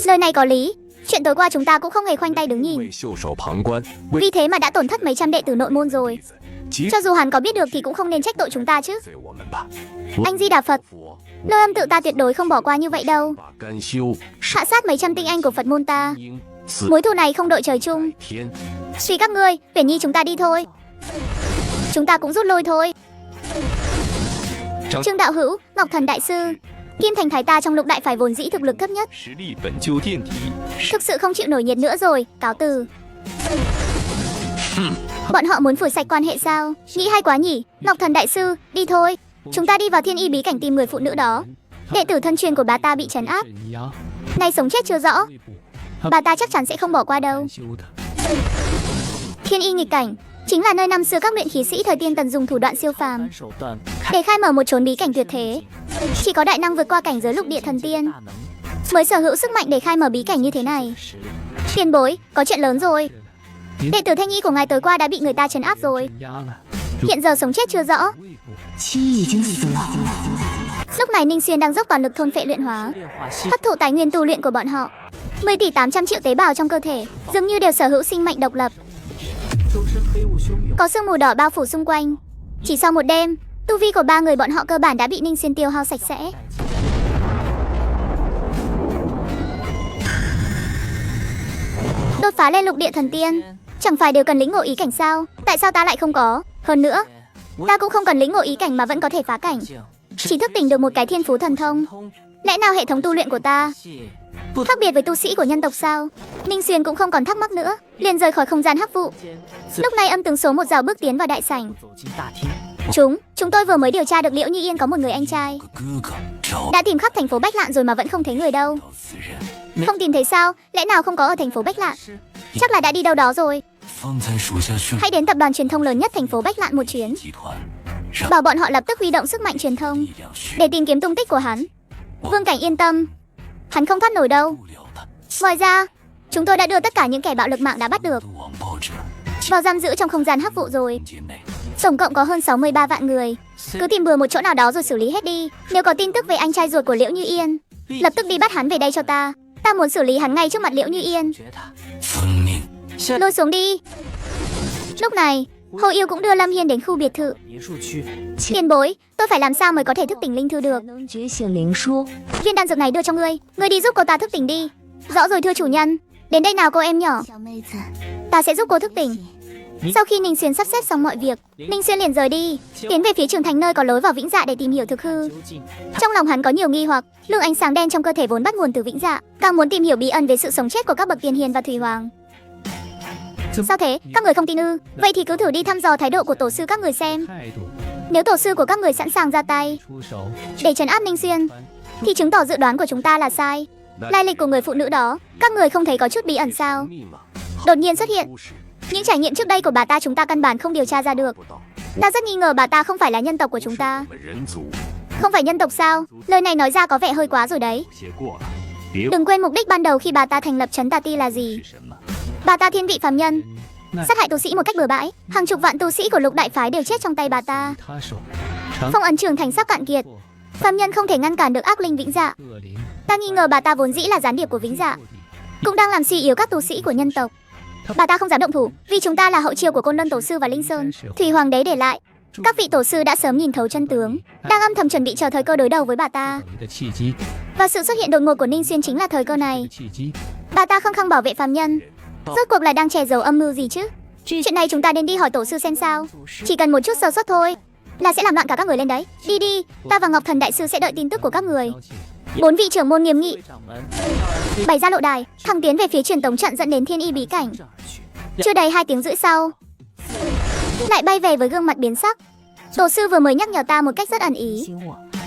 Speaker 1: Lời này có lý. Chuyện tối qua chúng ta cũng không hề khoanh tay đứng nhìn, vì thế mà đã tổn thất mấy trăm đệ tử nội môn rồi. Cho dù hắn có biết được thì cũng không nên trách tội chúng ta chứ. Anh Di Đà Phật, Lôi Âm tự ta tuyệt đối không bỏ qua như vậy đâu. Hạ sát mấy trăm tinh anh của Phật môn ta, mối thù này không đội trời chung. Suy các ngươi, Uyển Nhi chúng ta đi thôi. Chúng ta cũng rút lui thôi. Trương đạo hữu, Ngọc Thần đại sư, Kim Thành thái ta trong lục đại phái vốn dĩ thực lực thấp nhất, thực sự không chịu nổi nhiệt nữa rồi, cáo từ. Bọn họ muốn phủi sạch quan hệ sao? Nghĩ hay quá nhỉ. Ngọc Thần đại sư, đi thôi. Chúng ta đi vào thiên y bí cảnh tìm người phụ nữ đó. Đệ tử thân truyền của bà ta bị trấn áp, nay sống chết chưa rõ. Bà ta chắc chắn sẽ không bỏ qua đâu. Thiên y nghịch cảnh chính là nơi năm xưa các luyện khí sĩ thời tiên tần dùng thủ đoạn siêu phàm để khai mở một chốn bí cảnh tuyệt thế. Chỉ có đại năng vượt qua cảnh giới lục địa thần tiên mới sở hữu sức mạnh để khai mở bí cảnh như thế này. Tiền bối, có chuyện lớn rồi. Đệ tử Thanh Y của ngài tối qua đã bị người ta trấn áp rồi. Hiện giờ sống chết chưa rõ. Lúc này Ninh Xuyên đang dốc toàn lực thôn phệ luyện hóa, hấp thụ tài nguyên tu luyện của bọn họ. 10 tỷ 800 triệu tế bào trong cơ thể dường như đều sở hữu sinh mệnh độc lập. Có sương mù đỏ bao phủ xung quanh. Chỉ sau một đêm, tu vi của 3 người bọn họ cơ bản đã bị Ninh Xuyên tiêu hao sạch sẽ. Đột phá lên lục địa thần tiên, chẳng phải đều cần lĩnh ngộ ý cảnh sao? Tại sao ta lại không có? Hơn nữa, ta cũng không cần lĩnh ngộ ý cảnh mà vẫn có thể phá cảnh, chỉ thức tỉnh được một cái thiên phú thần thông. Lẽ nào hệ thống tu luyện của ta khác biệt với tu sĩ của nhân tộc sao? Ninh Xuyên cũng không còn thắc mắc nữa, liền rời khỏi không gian hắc vụ. Lúc này Âm Tướng số 1 rào bước tiến vào đại sảnh. Chúng tôi vừa mới điều tra được Liễu Như Yên có một người anh trai. Đã tìm khắp thành phố Bách Lạn rồi mà vẫn không thấy người đâu. Không tìm thấy sao? Lẽ nào không có ở thành phố Bách Lạn? Chắc là đã đi đâu đó rồi. Hãy đến tập đoàn truyền thông lớn nhất thành phố Bách Lạn một chuyến, bảo bọn họ lập tức huy động sức mạnh truyền thông để tìm kiếm tung tích của hắn. Vương Cảnh yên tâm, hắn không thoát nổi đâu. Ngoài ra, chúng tôi đã đưa tất cả những kẻ bạo lực mạng đã bắt được vào giam giữ trong không gian hắc vụ rồi. Tổng cộng có hơn 63 vạn người. Cứ tìm bừa một chỗ nào đó rồi xử lý hết đi. Nếu có tin tức về anh trai ruột của Liễu Như Yên, lập tức đi bắt hắn về đây cho ta. Ta muốn xử lý hắn ngay trước mặt Liễu Như Yên. Lôi xuống đi. Lúc này, Hồ Yêu cũng đưa Lâm Hiên đến khu biệt thự. Tiền bối, tôi phải làm sao mới có thể thức tỉnh linh thư được? Viên đan dược này đưa cho ngươi, ngươi đi giúp cô ta thức tỉnh đi. Rõ rồi thưa chủ nhân. Đến đây nào cô em nhỏ, ta sẽ giúp cô thức tỉnh. Sau khi Ninh Xuyên sắp xếp xong mọi việc, Ninh Xuyên liền rời đi, tiến về phía trường thành nơi có lối vào Vĩnh Dạ để tìm hiểu thực hư. Trong lòng hắn có nhiều nghi hoặc, lượng ánh sáng đen trong cơ thể vốn bắt nguồn từ Vĩnh Dạ, càng muốn tìm hiểu bí ẩn về sự sống chết của các bậc tiền hiền và thủy hoàng. Sao thế, các người không tin ư? Vậy thì cứ thử đi thăm dò thái độ của tổ sư các người xem. Nếu tổ sư của các người sẵn sàng ra tay để trấn áp Ninh Xuyên, thì chứng tỏ dự đoán của chúng ta là sai. Lai lịch của người phụ nữ đó, các người không thấy có chút bí ẩn sao? Đột nhiên xuất hiện, Những trải nghiệm trước đây của bà ta chúng ta căn bản không điều tra ra được. Ta rất nghi ngờ bà ta không phải là nhân tộc của chúng ta. Không phải nhân tộc sao? Lời này nói ra có vẻ hơi quá rồi đấy. Đừng quên mục đích ban đầu khi bà ta thành lập trấn Tà Ti là gì. Bà ta thiên vị phàm nhân, sát hại tu sĩ một cách bừa bãi. Hàng chục vạn tu sĩ của Lục Đại Phái đều chết trong tay bà ta. Phong ấn Trường Thành sắp cạn kiệt, phàm nhân không thể ngăn cản được ác linh Vĩnh Dạ. Ta nghi ngờ bà ta vốn dĩ là gián điệp của Vĩnh Dạ, cũng đang làm suy yếu các tu sĩ của nhân tộc. Bà ta không dám động thủ vì chúng ta là hậu chiêu của Côn Luân Tổ Sư và Linh Sơn, Thủy Hoàng Đế để lại. Các vị tổ sư đã sớm nhìn thấu chân tướng, đang âm thầm chuẩn bị chờ thời cơ đối đầu với bà ta. Và sự xuất hiện đột ngột của Ninh Xuyên chính là thời cơ này. Bà ta khăng khăng bảo vệ phàm nhân, rốt cuộc là đang che giấu âm mưu gì chứ? Chuyện này chúng ta nên đi hỏi tổ sư xem sao. Chỉ cần một chút sơ suất thôi là sẽ làm loạn cả các người lên đấy. Đi đi, ta và Ngọc Thần Đại Sư sẽ đợi tin tức của các người. 4 vị trưởng môn nghiêm nghị bày ra lộ đài, thẳng tiến về phía truyền tống trận dẫn đến Thiên Y bí cảnh. Chưa đầy 2 tiếng rưỡi sau, lại bay về với gương mặt biến sắc. Tổ sư vừa mới nhắc nhở ta một cách rất ẩn ý,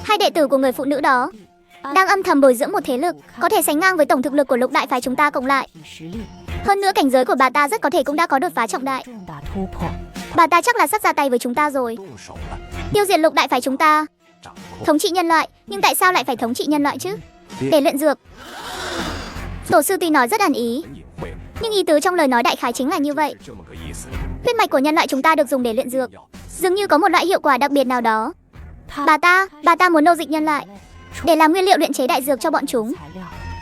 Speaker 1: 2 đệ tử của người phụ nữ đó đang âm thầm bồi dưỡng một thế lực có thể sánh ngang với tổng thực lực của Lục Đại Phái chúng ta cộng lại. Hơn nữa cảnh giới của bà ta rất có thể cũng đã có đột phá trọng đại. Bà ta chắc là sắp ra tay với chúng ta rồi, tiêu diệt Lục Đại Phái chúng ta, thống trị nhân loại. Nhưng tại sao lại phải thống trị nhân loại chứ? Để luyện dược. Tổ sư tuy nói rất ẩn ý, nhưng ý tứ trong lời nói đại khái chính là như vậy. Huyết mạch của nhân loại chúng ta được dùng để luyện dược, dường như có một loại hiệu quả đặc biệt nào đó. Bà ta muốn nô dịch nhân loại để làm nguyên liệu luyện chế đại dược cho bọn chúng.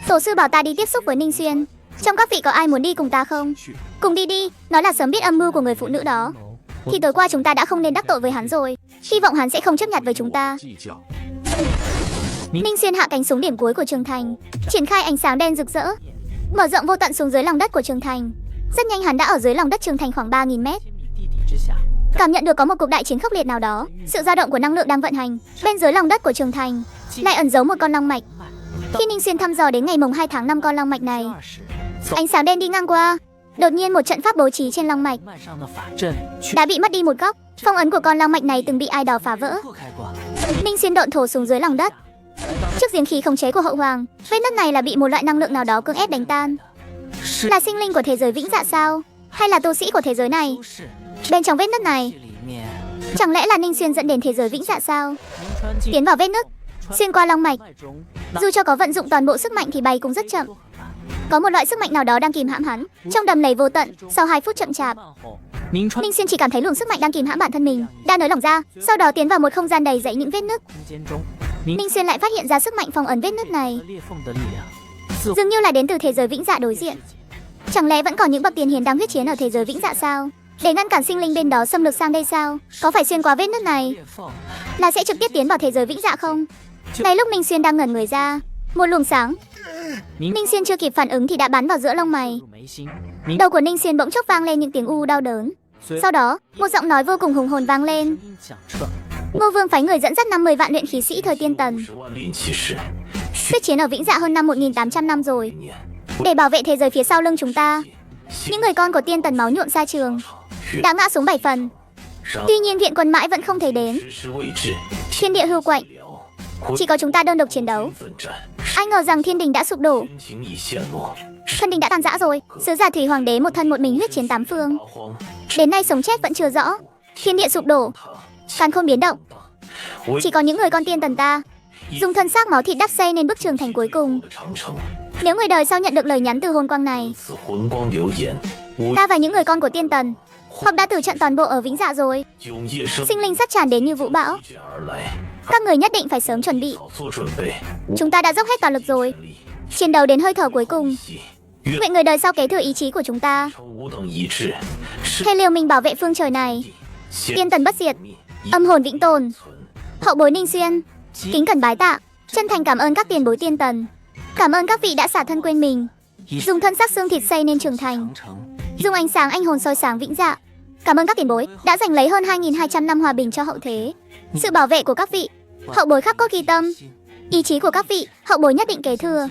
Speaker 1: Tổ sư bảo ta đi tiếp xúc với Ninh Xuyên. Trong các vị có ai muốn đi cùng ta không? Cùng đi đi, nói là sớm biết âm mưu của người phụ nữ đó thì tối qua chúng ta đã không nên đắc tội với hắn rồi. Hy vọng hắn sẽ không chấp nhặt với chúng ta. Ninh Xuyên hạ cánh xuống điểm cuối của Trường Thành, triển khai ánh sáng đen rực rỡ, mở rộng vô tận xuống dưới lòng đất của Trường Thành. Rất nhanh hắn đã ở dưới lòng đất Trường Thành khoảng 3.000 mét. Cảm nhận được có một cuộc đại chiến khốc liệt nào đó, sự dao động của năng lượng đang vận hành. Bên dưới lòng đất của Trường Thành lại ẩn giấu một con long mạch. Khi Ninh Xuyên thăm dò đến ngày mùng 2 tháng 5 con long mạch này, ánh sáng đen đi ngang qua, đột nhiên một trận pháp bố trí trên long mạch đã bị mất đi một góc. Phong ấn của con long mạch này từng bị ai đó phá vỡ. Ninh Xuyên độn thổ xuống dưới lòng đất, trước giếng khí khống chế của Hậu Hoàng. Vết nứt này là bị một loại năng lượng nào đó cưỡng ép đánh tan. Là sinh linh của thế giới Vĩnh Dạ sao? Hay là tu sĩ của thế giới này? Bên trong vết nứt này, chẳng lẽ là Ninh Xuyên dẫn đến thế giới Vĩnh Dạ sao? Tiến vào vết nứt, xuyên qua long mạch, dù cho có vận dụng toàn bộ sức mạnh thì bay cũng rất chậm. Có một loại sức mạnh nào đó đang kìm hãm hắn. Trong đầm lầy vô tận, sau 2 phút chậm chạp, Ninh Xuyên chỉ cảm thấy luồng sức mạnh đang kìm hãm bản thân mình đã nới lỏng ra, sau đó tiến vào một không gian đầy dẫy những vết nứt. Ninh Xuyên lại phát hiện ra sức mạnh phong ấn vết nứt này dường như là đến từ thế giới Vĩnh Dạ đối diện. Chẳng lẽ vẫn còn những bậc tiền hiền đang huyết chiến ở thế giới Vĩnh Dạ sao? Để ngăn cản sinh linh bên đó xâm lược sang đây sao? Có phải xuyên qua vết nứt này là sẽ trực tiếp tiến vào thế giới Vĩnh Dạ không? Ngay lúc Ninh Xuyên đang ngẩn người ra, một luồng sáng, Ninh Xuyên chưa kịp phản ứng thì đã bắn vào giữa lông mày. Đầu của Ninh Xuyên bỗng chốc vang lên những tiếng u đau đớn. Sau đó, một giọng nói vô cùng hùng hồn vang lên. Ngô Vương phái người dẫn dắt 50 vạn luyện khí sĩ thời Tiên Tần huyết chiến ở Vĩnh Dạ hơn năm 1800 năm rồi, để bảo vệ thế giới phía sau lưng chúng ta. Những người con của Tiên Tần máu nhuộm sa trường đã ngã xuống 7 phần. Tuy nhiên viện quân mãi vẫn không thấy đến. Thiên địa hưu quạnh, chỉ có chúng ta đơn độc chiến đấu. Ai ngờ rằng thiên đình đã sụp đổ, thần đình đã tan rã rồi. Sứ giả Thủy Hoàng Đế một thân một mình huyết chiến 8 phương, đến nay sống chết vẫn chưa rõ. Thiên địa sụp đổ, càn khôn biến động, chỉ có những người con Tiên Tần ta dùng thân xác máu thịt đắp xây nên bức Trường Thành cuối cùng. Nếu người đời sau nhận được lời nhắn từ hồn quang này, ta và những người con của Tiên Tần hoặc đã tử trận toàn bộ ở Vĩnh Dạ rồi. Sinh linh sắp tràn đến như vũ bão, các người nhất định phải sớm chuẩn bị. Chúng ta đã dốc hết toàn lực rồi, chiến đấu đến hơi thở cuối cùng. Nguyện người đời sau kế thừa ý chí của chúng ta, thề liều mình bảo vệ phương trời này. Tiên Tần bất diệt, âm hồn vĩnh tồn. Hậu bối Ninh Xuyên kính cẩn bái tạ, chân thành cảm ơn các tiền bối Tiên Tần. Cảm ơn các vị đã xả thân quên mình, dùng thân xác xương thịt xây nên Trường Thành, dùng ánh sáng anh hồn soi sáng Vĩnh Dạ. Cảm ơn các tiền bối đã giành lấy hơn 2.200 năm hòa bình cho hậu thế. Sự bảo vệ của các vị, hậu bối khắc cốt ghi tâm. Ý chí của các vị, hậu bối nhất định kế thừa.